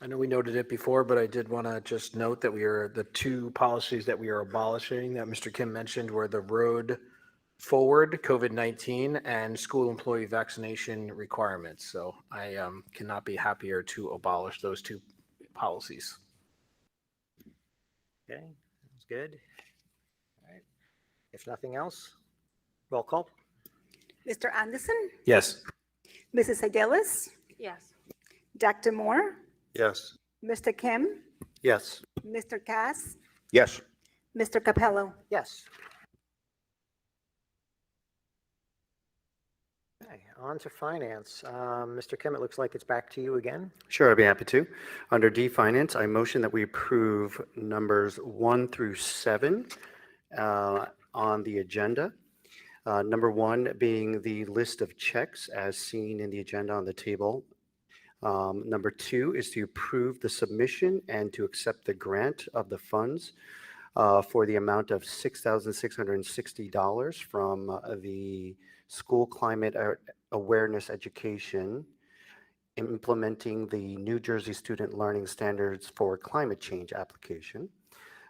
I know we noted it before, but I did want to just note that the two policies that we are abolishing that Mr. Kim mentioned were the road forward COVID-19 and school employee vaccination requirements. So I cannot be happier to abolish those two policies. Okay, sounds good. All right. If nothing else, roll call. Mr. Anderson? Yes. Mrs. Adelis? Yes. Dr. Moore? Yes. Mr. Kim? Yes. Mr. Cass? Yes. Mr. Capello? Yes. Okay, on to finance. Mr. Kim, it looks like it's back to you again. Sure, I'd be happy to. Under D, finance, I motion that we approve numbers 1 through 7 on the agenda. Number 1 being the list of checks as seen in the agenda on the table. Number 2 is to approve the submission and to accept the grant of the funds for the amount of $6,660 from the School Climate Awareness Education, implementing the New Jersey Student Learning Standards for Climate Change application.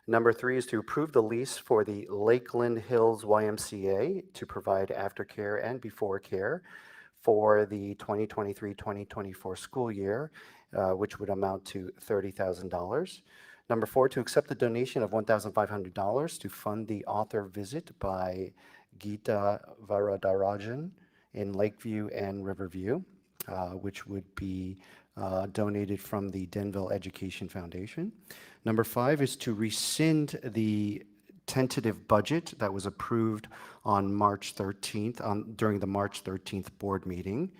Number 3 is to approve the lease for the Lakeland Hills YMCA to provide aftercare and before care for the 2023-2024 school year, which would amount to $30,000. Number 4, to accept the donation of $1,500 to fund the author visit by Geeta Varadarajan in Lakeview and Riverview, which would be donated from the Denville Education Foundation. Number 5 is to rescind the tentative budget that was approved on March 13th, during the March 13th board meeting.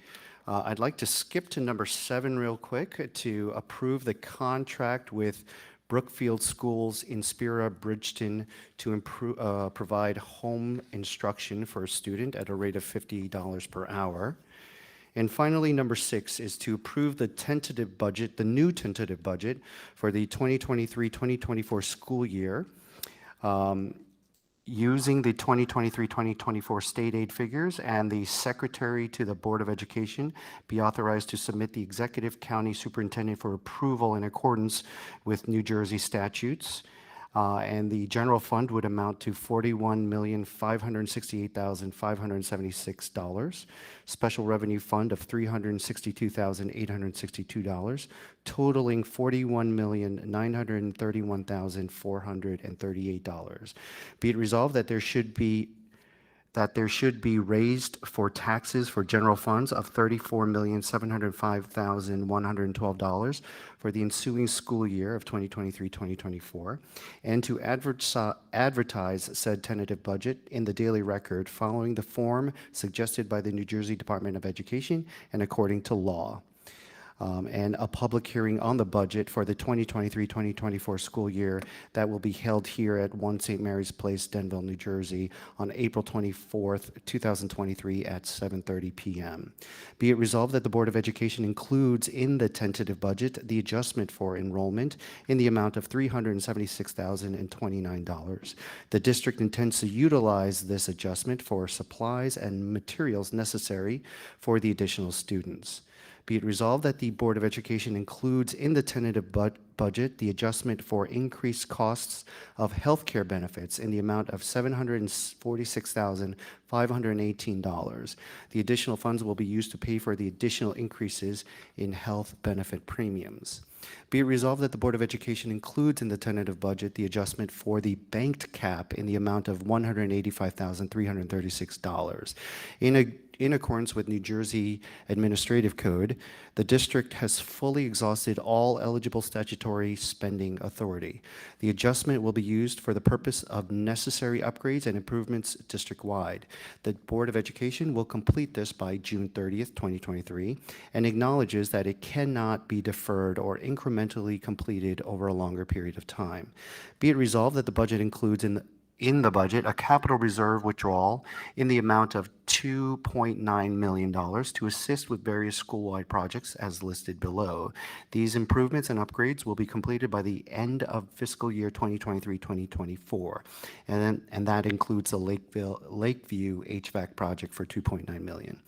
I'd like to skip to number 7 real quick to approve the contract with Brookfield Schools Inspira Bridgeton to provide home instruction for a student at a rate of $50 per hour. And finally, number 6 is to approve the tentative budget, the new tentative budget for the 2023-2024 school year, using the 2023-2024 state aid figures, and the secretary to the Board of Education be authorized to submit the executive county superintendent for approval in accordance with New Jersey statutes. And the general fund would amount to $41,568,576. Special revenue fund of $362,862, totaling $41,931,438. Be it resolved that there should be raised for taxes for general funds of $34,705,112 for the ensuing school year of 2023-2024, and to advertise said tentative budget in the Daily Record following the form suggested by the New Jersey Department of Education and according to law. And a public hearing on the budget for the 2023-2024 school year that will be held here at 1 St. Mary's Place, Denville, New Jersey, on April 24th, 2023 at 7:30 p.m. Be it resolved that the Board of Education includes in the tentative budget the adjustment for enrollment in the amount of $376,029. The district intends to utilize this adjustment for supplies and materials necessary for the additional students. Be it resolved that the Board of Education includes in the tentative budget the adjustment for increased costs of healthcare benefits in the amount of $746,518. The additional funds will be used to pay for the additional increases in health benefit premiums. Be it resolved that the Board of Education includes in the tentative budget the adjustment for the banked cap in the amount of $185,336. In accordance with New Jersey Administrative Code, the district has fully exhausted all eligible statutory spending authority. The adjustment will be used for the purpose of necessary upgrades and improvements district-wide. The Board of Education will complete this by June 30th, 2023, and acknowledges that it cannot be deferred or incrementally completed over a longer period of time. Be it resolved that the budget includes in the budget a capital reserve withdrawal in the amount of $2.9 million to assist with various school-wide projects as listed below. These improvements and upgrades will be completed by the end of fiscal year 2023-2024, and that includes the Lakeview HVAC project for $2.9 million.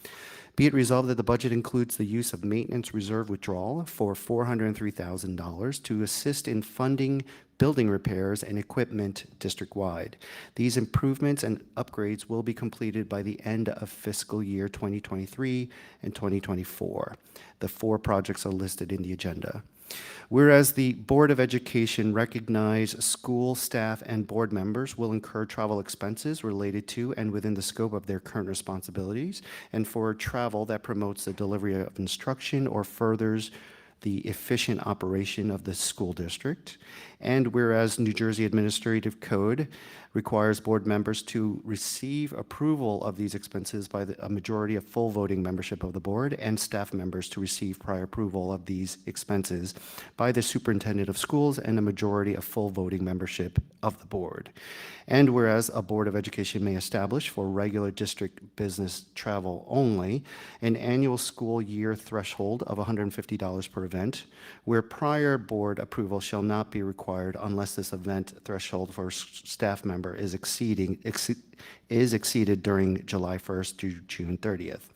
Be it resolved that the budget includes the use of maintenance reserve withdrawal for $403,000 to assist in funding building repairs and equipment district-wide. These improvements and upgrades will be completed by the end of fiscal year 2023 and 2024. The 4 projects are listed in the agenda. Whereas the Board of Education recognize school staff and board members will incur travel expenses related to and within the scope of their current responsibilities, and for travel that promotes the delivery of instruction or furthers the efficient operation of the school district. And whereas New Jersey Administrative Code requires board members to receive approval of these expenses by a majority of full voting membership of the board, and staff members to receive prior approval of these expenses by the superintendent of schools and a majority of full voting membership of the board. And whereas a Board of Education may establish for regular district business travel only an annual school year threshold of $150 per event, where prior board approval shall not be required unless this event threshold for a staff member is exceeded during July 1st to June 30th.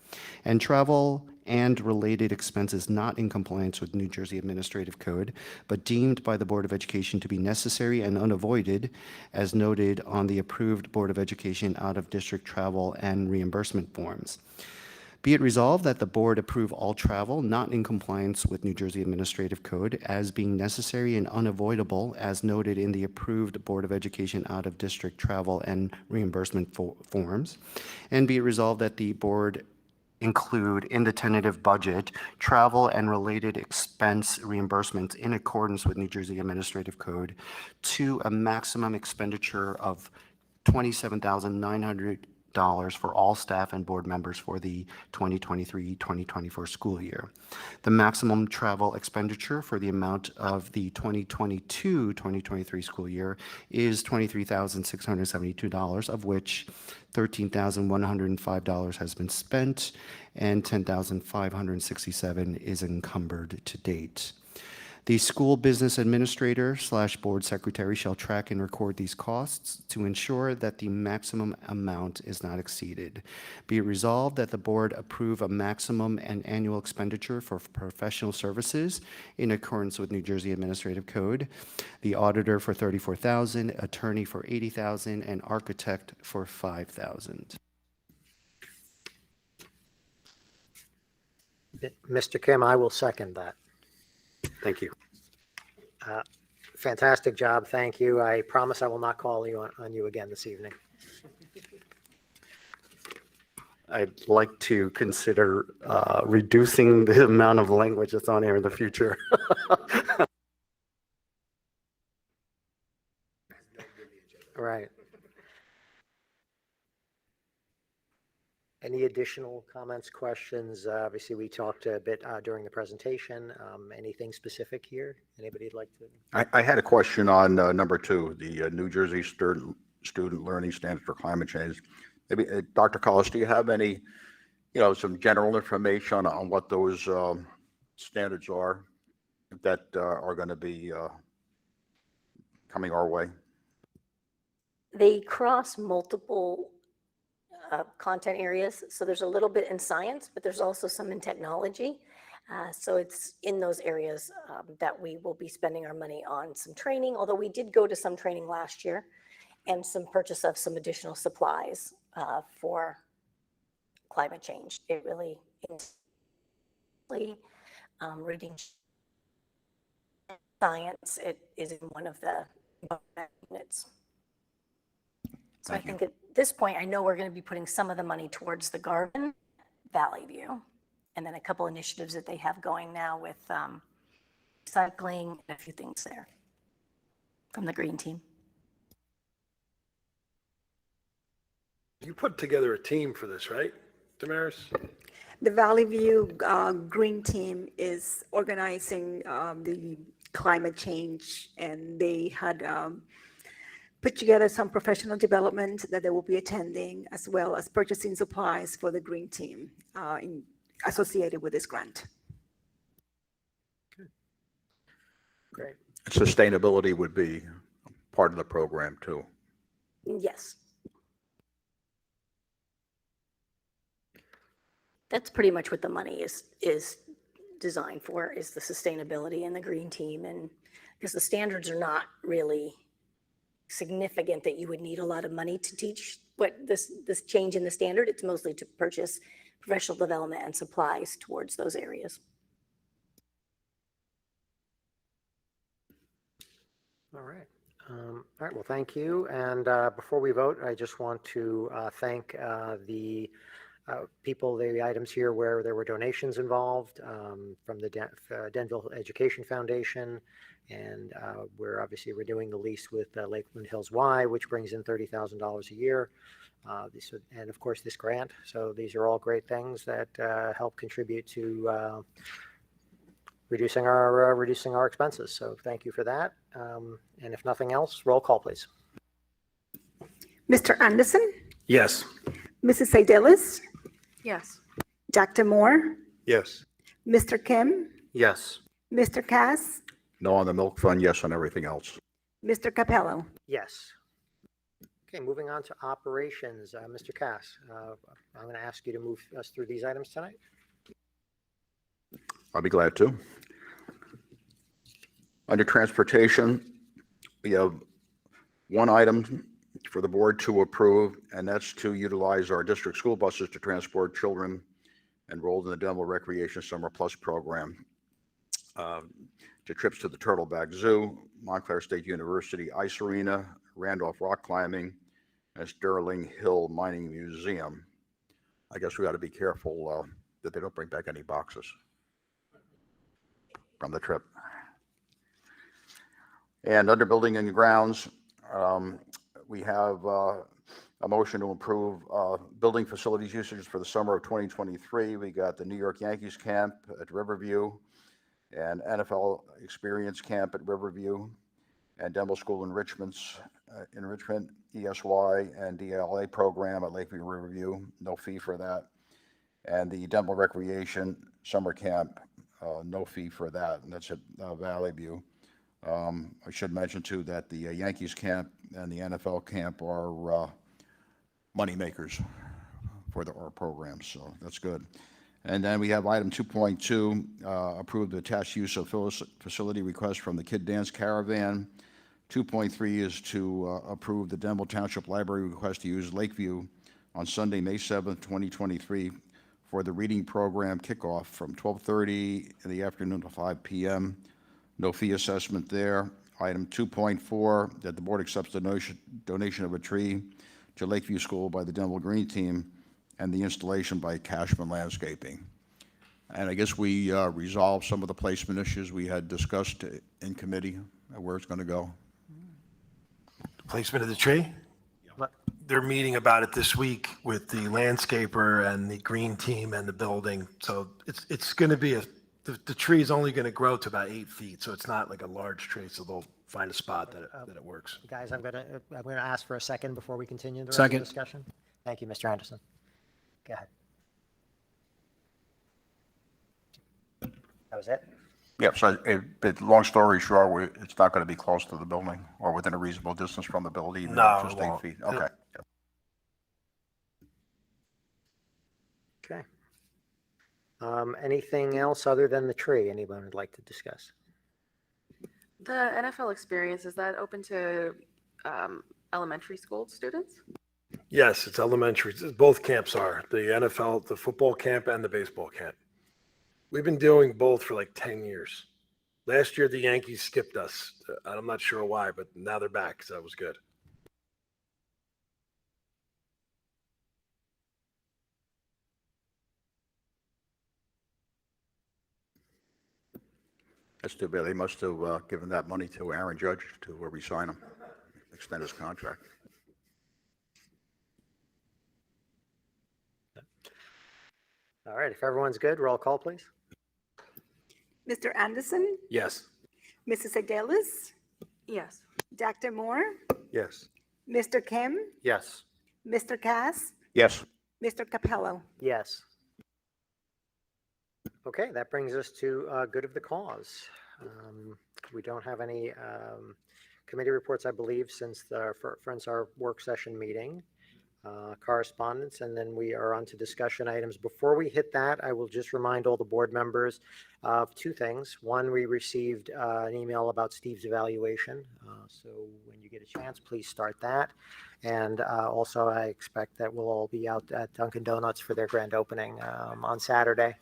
And travel and related expenses not in compliance with New Jersey Administrative Code, but deemed by the Board of Education to be necessary and unavoided, as noted on the approved Board of Education out-of-district travel and reimbursement forms. Be it resolved that the board approve all travel not in compliance with New Jersey Administrative Code as being necessary and unavoidable as noted in the approved Board of Education out-of-district travel and reimbursement forms. And be it resolved that the board include in the tentative budget travel and related expense reimbursements in accordance with New Jersey Administrative Code to a maximum expenditure of $27,900 for all staff and board members for the 2023-2024 school year. The maximum travel expenditure for the amount of the 2022-2023 school year is $23,672, of which $13,105 has been spent and $10,567 is encumbered to date. The school business administrator / board secretary shall track and record these costs to ensure that the maximum amount is not exceeded. Be it resolved that the board approve a maximum and annual expenditure for professional services in accordance with New Jersey Administrative Code. The auditor for $34,000, attorney for $80,000, and architect for $5,000. Mr. Kim, I will second that. Thank you. Fantastic job. Thank you. I promise I will not call you on you again this evening. I'd like to consider reducing the amount of language that's on here in the future. Right. Any additional comments, questions? Obviously, we talked a bit during the presentation. Anything specific here? Anybody'd like to? I had a question on number 2, the New Jersey Student Learning Standards for Climate Change. Maybe, Dr. Collis, do you have any, some general information on what those standards are that are going to be coming our way? They cross multiple content areas. So there's a little bit in science, but there's also some in technology. So it's in those areas that we will be spending our money on some training, although we did go to some training last year and some purchase of some additional supplies for climate change. It really is reading science. It is in one of the units. So I think at this point, I know we're going to be putting some of the money towards the Garden Valley View, and then a couple initiatives that they have going now with cycling and a few things there from the green team. You put together a team for this, right, Damaris? The Valley View Green Team is organizing the climate change, and they had put together some professional development that they will be attending, as well as purchasing supplies for the Green Team associated with this grant. Great. Sustainability would be part of the program too. Yes. That's pretty much what the money is designed for, is the sustainability and the Green Team. And because the standards are not really significant that you would need a lot of money to teach what this change in the standard. It's mostly to purchase professional development and supplies towards those areas. All right. All right. Well, thank you. And before we vote, I just want to thank the people, the items here where there were donations involved from the Denville Education Foundation. And we're doing the lease with Lakeland Hills Y, which brings in $30,000 a year. And of course, this grant. So these are all great things that help contribute to reducing our expenses. So thank you for that. And if nothing else, roll call, please. Mr. Anderson? Yes. Mrs. Saidelis? Yes. Dr. Moore? Yes. Mr. Kim? Yes. Mr. Cass? No on the milk fund, yes on everything else. Mr. Capello? Yes. Okay, moving on to operations. Mr. Cass, I'm going to ask you to move us through these items tonight. I'll be glad to. Under transportation, we have one item for the board to approve, and that's to utilize our district school buses to transport children enrolled in the Denville Recreation Summer Plus program to trips to the Turtleback Zoo, Montclair State University Ice Arena, Randolph Rock Climbing, and Sterling Hill Mining Museum. I guess we got to be careful that they don't bring back any boxes from the trip. And under building and grounds, we have A motion to improve building facilities usage for the summer of 2023. We got the New York Yankees camp at Riverview and NFL experience camp at Riverview and Denville School enrichment, ESY and DLA program at Lakeview Riverview, no fee for that. And the Denville Recreation Summer Camp, no fee for that, and that's at Valley View. I should mention too that the Yankees camp and the NFL camp are money makers for our programs, so that's good. And then we have item 2.2, approve the attached use of facility request from the Kid Dance Caravan. 2.3 is to approve the Denville Township Library request to use Lakeview on Sunday, May 7th, 2023 for the reading program kickoff from 12:30 in the afternoon to 5 p.m. No fee assessment there. Item 2.4, that the board accepts the donation of a tree to Lakeview School by the Denville Green Team and the installation by Cashman Landscaping. And I guess we resolved some of the placement issues we had discussed in committee, where it's going to go. Placement of the tree? They're meeting about it this week with the landscaper and the green team and the building. So it's going to be the tree is only going to grow to about 8 feet. So it's not like a large tree. So they'll find a spot that it works. Guys, I'm gonna ask for a second before we continue the rest Second. of the discussion. Thank you, Mr. Anderson. Go ahead. That was it? Yeah, so long story short, it's not going to be close to the building or within a reasonable distance from the building, even No, just it 8 won't. feet. Okay. Okay. Anything else other than the tree anyone would like to discuss? The NFL experience, is that open to elementary school students? Yes, it's elementary. Both camps are. The NFL, the football camp and the baseball camp. We've been doing both for like 10 years. Last year, the Yankees skipped us. I'm not sure why, but now they're back, so that was good. That's too bad. They must have given that money to Aaron Judge to re-sign him, extend his contract. All right, if everyone's good, roll call, please. Mr. Anderson, Yes. Mrs. Adelis, Yes. Dr. Moore, Yes. Mr. Kim, Yes. Mr. Cass, Yes. Mr. Capello. Yes. Okay, that brings us to good of the cause. We don't have any committee reports, I believe, since our work session meeting. Correspondence, and then we are on to discussion items. Before we hit that, I will just remind all the board members of two things. One, we received an email about Steve's evaluation. So when you get a chance, please start that. And also, I expect that we'll all be out at Dunkin' Donuts for their grand opening on Saturday.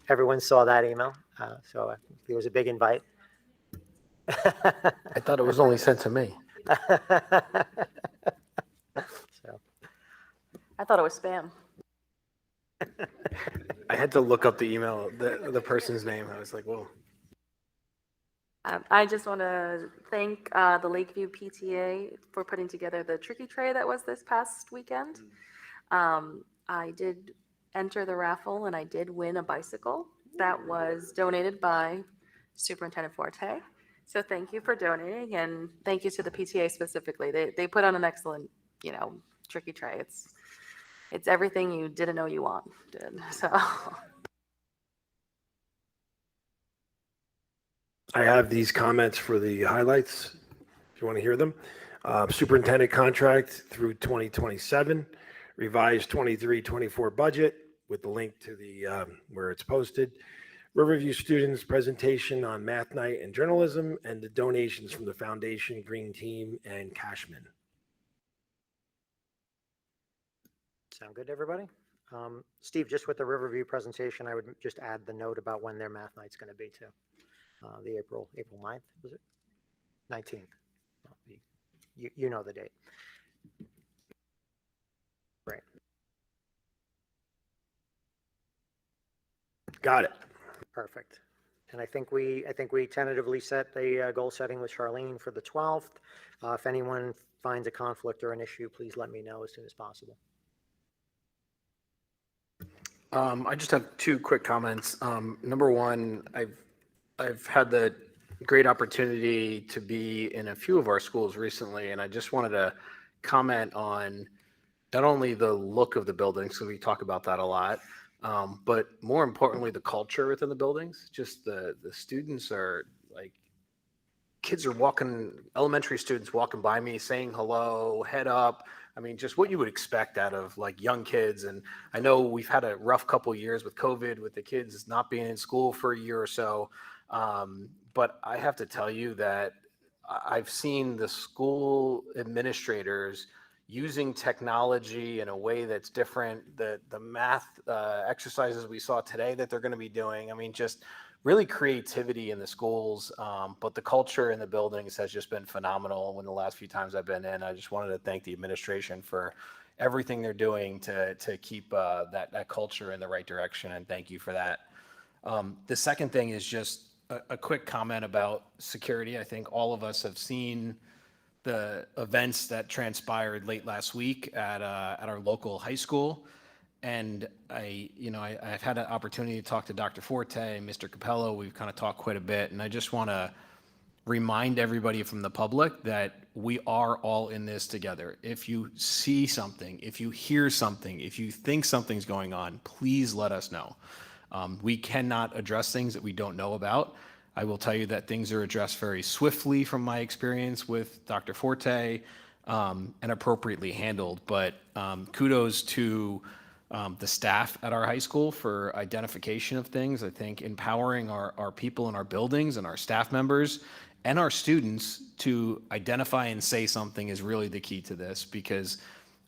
Everyone saw that email. So it was a big invite. I thought it was only sent to me. So I thought it was spam. I had to look up the email, the person's name. I was like, whoa. I just want to thank the Lakeview PTA for putting together the tricky tray that was this past weekend. I did enter the raffle and I did win a bicycle that was donated by Superintendent Forte. So thank you for donating, and thank you to the PTA specifically. They put on an excellent, tricky tray. It's everything you didn't know you wanted. So I have these comments for the highlights, if you want to hear them. Superintendent contract through 2027, revised 23-24 budget with the link to the where it's posted. Riverview students presentation on math night and journalism, and the donations from the foundation, Green Team, and Cashman. sound good to everybody? Steve, just with the Riverview presentation, I would just add the note about when their math night's going to be too. The April 9th, was it? 19th. You know the date. Right. Got it. Perfect. And I think we tentatively set a goal setting with Charlene for the 12th. If anyone finds a conflict or an issue, please let me know as soon as possible. I just have two quick comments. Number one, I've had the great opportunity to be in a few of our schools recently, and I just wanted to comment on not only the look of the buildings, so we talk about that a lot, but more importantly, the culture within the buildings. Just the students are like, kids are walking, elementary students walking by me saying hello, head up. I mean, just what you would expect out of like young kids. And I know we've had a rough couple years with COVID, with the kids not being in school for a year or so. But I have to tell you that I've seen the school administrators using technology in a way that's different. The math exercises we saw today that they're going to be doing, I mean, just really creativity in the schools, but the culture in the buildings has just been phenomenal. When the last few times I've been in, I just wanted to thank the administration for everything they're doing to keep that culture in the right direction, and thank you for that. The second thing is just a quick comment about security. I think all of us have seen the events that transpired late last week at our local high school. And I've had an opportunity to talk to Dr. Forte, Mr. Capello. We've kind of talked quite a bit, and I just want to remind everybody from the public that we are all in this together. If you see something, if you hear something, if you think something's going on, please let us know. We cannot address things that we don't know about. I will tell you that things are addressed very swiftly from my experience with Dr. Forte, and appropriately handled. But kudos to the staff at our high school for identification of things. I think empowering our people in our buildings and our staff members and our students to identify and say something is really the key to this, because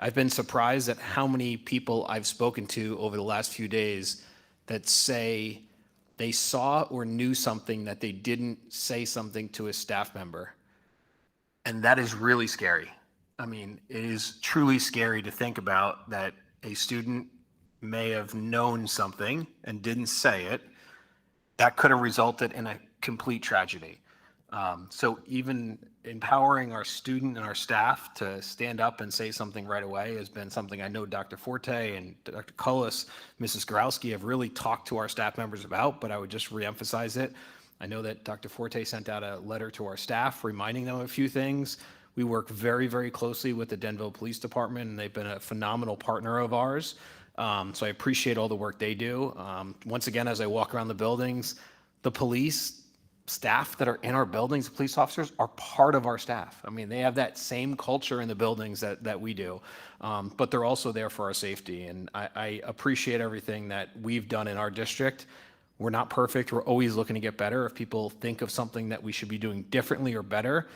I've been surprised at how many people I've spoken to over the last few days that say they saw or knew something that they didn't say something to a staff member. And that is really scary. I mean, it is truly scary to think about that a student may have known something and didn't say it. That could have resulted in a complete tragedy. So even empowering our student and our staff to stand up and say something right away has been something I know Dr. Forte and Dr. Cullis, Mrs. Gorowski have really talked to our staff members about, but I would just reemphasize it. I know that Dr. Forte sent out a letter to our staff reminding them of a few things. We work very, very closely with the Denville Police Department, and they've been a phenomenal partner of ours. So I appreciate all the work they do. Once again, as I walk around the buildings, the police staff that are in our buildings, the police officers, are part of our staff. I mean, they have that same culture in the buildings that we do, but they're also there for our safety. And I appreciate everything that we've done in our district. We're not perfect. We're always looking to get better. If people think of something that we should be doing differently or better,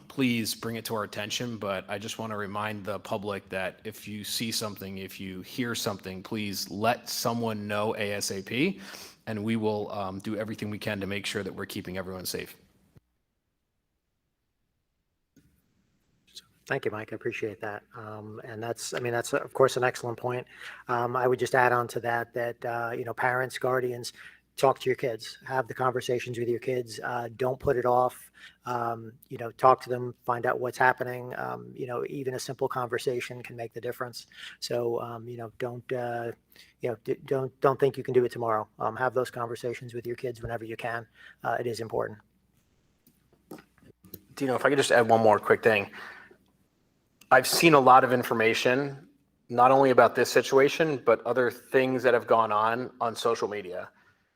please bring it to our attention. But I just want to remind the public that if you see something, if you hear something, please let someone know ASAP, and we will do everything we can to make sure that we're keeping everyone safe. Thank you, Mike. I appreciate that. And that's of course an excellent point. I would just add on to that, parents, guardians, talk to your kids, have the conversations with your kids. Don't put it off. Talk to them, find out what's happening. Even a simple conversation can make the difference. So, don't think you can do it tomorrow. Have those conversations with your kids whenever you can. It is important. Dino, if I could just add one more quick thing. I've seen a lot of information, not only about this situation, but other things that have gone on social media.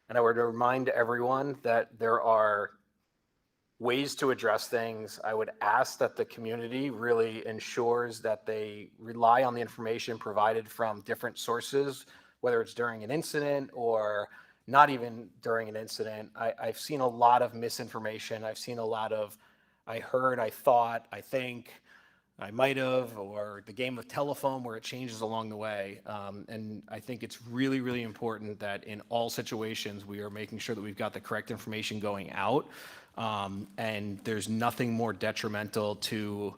And I would remind everyone that there are ways to address things. I would ask that the community really ensures that they rely on the information provided from different sources, whether it's during an incident or not even during an incident. I've seen a lot of misinformation. I've seen a lot of, I heard, I thought, I think, I might have, or the game of telephone where it changes along the way. And I think it's really, really important that in all situations, we are making sure that we've got the correct information going out. And there's nothing more detrimental to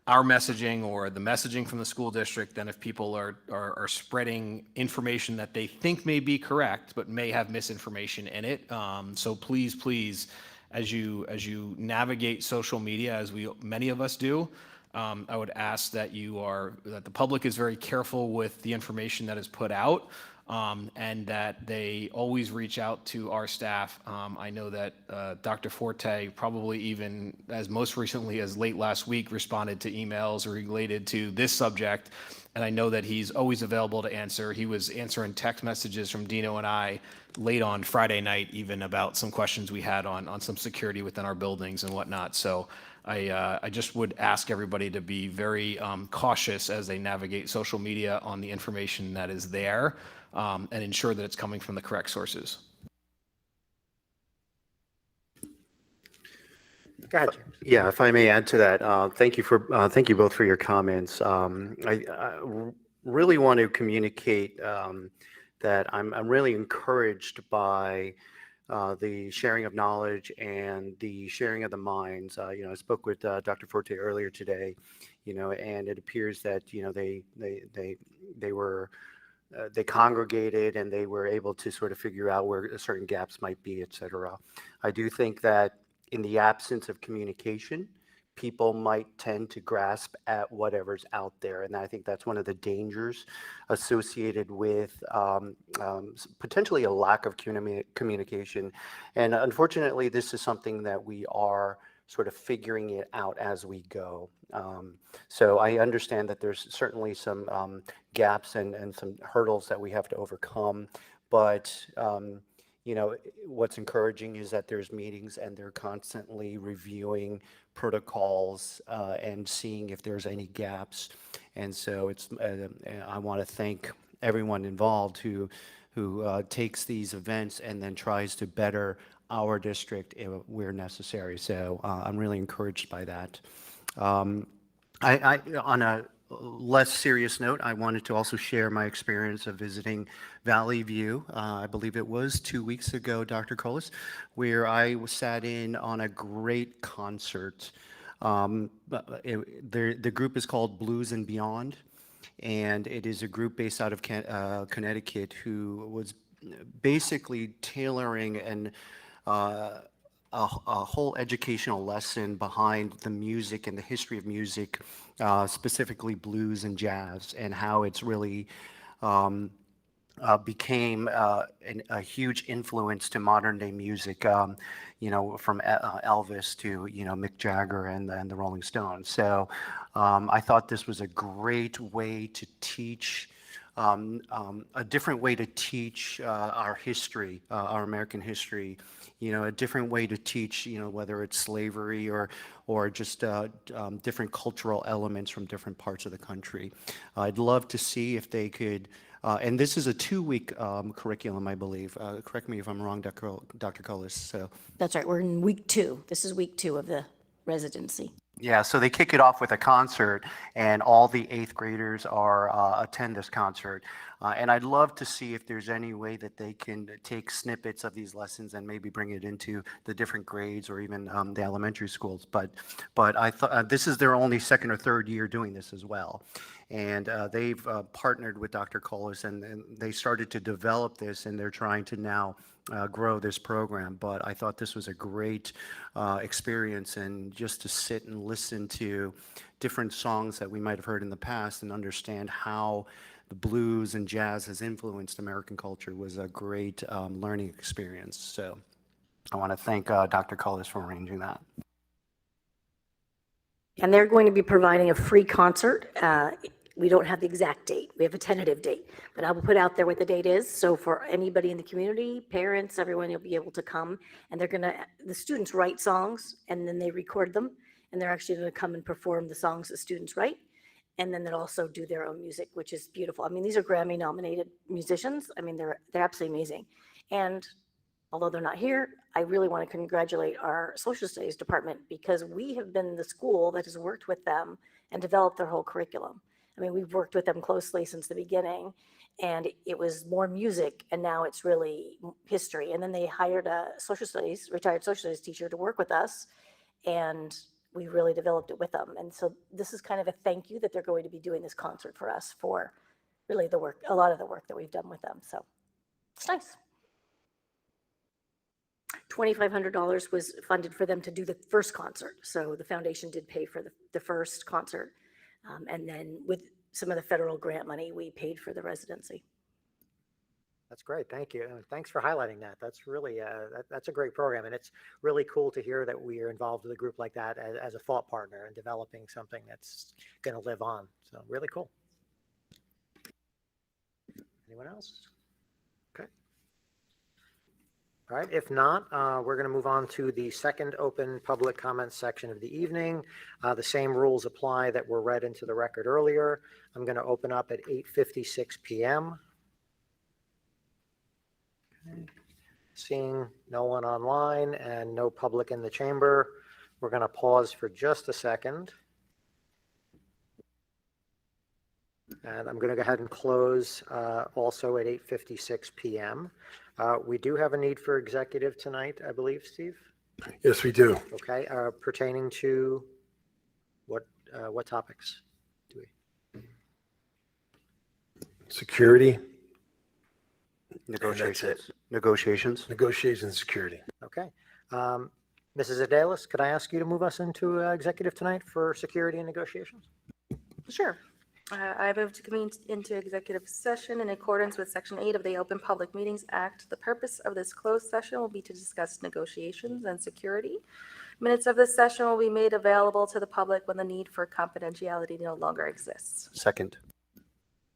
our messaging or the messaging from the school district than if people are spreading information that they think may be correct, but may have misinformation in it. So please, as you navigate social media, as many of us do, I would ask that that the public is very careful with the information that is put out, and that they always reach out to our staff. I know that Dr. Forte, probably even as most recently as late last week, responded to emails related to this subject, and I know that he's always available to answer. He was answering text messages from Dino and I late on Friday night, even about some questions we had on some security within our buildings and whatnot. So I just would ask everybody to be very cautious as they navigate social media on the information that is there, and ensure that it's coming from the correct sources. Go ahead, James. Yeah, if I may add to that, thank you both for your comments. I really want to communicate that I'm really encouraged by the sharing of knowledge and the sharing of the minds. I spoke with Dr. Forte earlier today, and it appears that they congregated and they were able to sort of figure out where certain gaps might be, et cetera. I do think that in the absence of communication, people might tend to grasp at whatever's out there. And I think that's one of the dangers associated with potentially a lack of communication. And unfortunately, this is something that we are sort of figuring it out as we go. So I understand that there's certainly some gaps and some hurdles that we have to overcome, but what's encouraging is that there's meetings and they're constantly reviewing protocols and seeing if there's any gaps. And so I want to thank everyone involved who takes these events and then tries to better our district where necessary. So I'm really encouraged by that. On a less serious note, I wanted to also share my experience of visiting Valley View. I believe it was 2 weeks ago, Dr. Colas, where I sat in on a great concert. The group is called Blues and Beyond, and it is a group based out of Connecticut who was basically tailoring a whole educational lesson behind the music and the history of music, specifically blues and jazz, and how it's really became a huge influence to modern day music, from Elvis to Mick Jagger and the Rolling Stones. So I thought this was a great way to teach. A different way to teach our history, our American history, a different way to teach, whether it's slavery or just different cultural elements from different parts of the country. I'd love to see if they could, and this is a 2-week curriculum, I believe. Correct me if I'm wrong, Dr. Colas. So. That's right. We're in week 2. This is week 2 of the residency. Yeah, so they kick it off with a concert, and all the 8th graders attend this concert. And I'd love to see if there's any way that they can take snippets of these lessons and maybe bring it into the different grades or even the elementary schools. But I thought this is their only 2nd or 3rd year doing this as well. And they've partnered with Dr. Colas, and they started to develop this, and they're trying to now grow this program. But I thought this was a great experience, and just to sit and listen to different songs that we might have heard in the past and understand how the blues and jazz has influenced American culture was a great learning experience. So I want to thank Dr. Colas for arranging that. And they're going to be providing a free concert. We don't have the exact date. We have a tentative date, but I will put out there what the date is. So for anybody in the community, parents, everyone, you'll be able to come. And the students write songs and then they record them. And they're actually going to come and perform the songs the students write. And then they'll also do their own music, which is beautiful. I mean, these are Grammy nominated musicians. I mean, they're absolutely amazing. And although they're not here, I really want to congratulate our social studies department, because we have been the school that has worked with them and developed their whole curriculum. I mean, we've worked with them closely since the beginning, and it was more music, and now it's really history. And then they hired a retired social studies teacher to work with us, and we really developed it with them. And so this is kind of a thank you that they're going to be doing this concert for us for really a lot of the work that we've done with them. So it's nice. $2,500 was funded for them to do the first concert. So the foundation did pay for the first concert. And then with some of the federal grant money, we paid for the residency. That's great. Thank you. And thanks for highlighting that. That's really, that's a great program. And it's really cool to hear that we are involved with a group like that as a thought partner in developing something that's going to live on. So really cool. Anyone else? Okay. All right. If not, we're going to move on to the second open public comment section of the evening. The same rules apply that were read into the record earlier. I'm going to open up at 8:56 p.m. Okay. Seeing no one online and no public in the chamber, we're going to pause for just a second. And I'm going to go ahead and close also at 8:56 p.m. We do have a need for executive tonight, I believe, Steve? Yes, we do. Okay, pertaining to what topics do we? Security. Negotiations. Negotiations. Negotiations, security. Okay. Mrs. Adelis, could I ask you to move us into executive tonight for security and negotiations? Sure. I move to convene into executive session in accordance with Section 8 of the Open Public Meetings Act. The purpose of this closed session will be to discuss negotiations and security. Minutes of this session will be made available to the public when the need for confidentiality no longer exists. Second.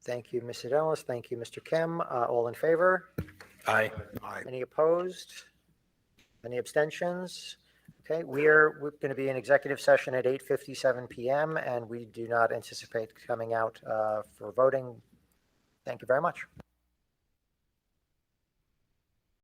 Thank you, Ms. Adelis. Thank you, Mr. Kim. All in favor? Aye. Any opposed? Any abstentions? Okay, we're going to be in executive session at 8:57 p.m. and we do not anticipate coming out for voting. Thank you very much.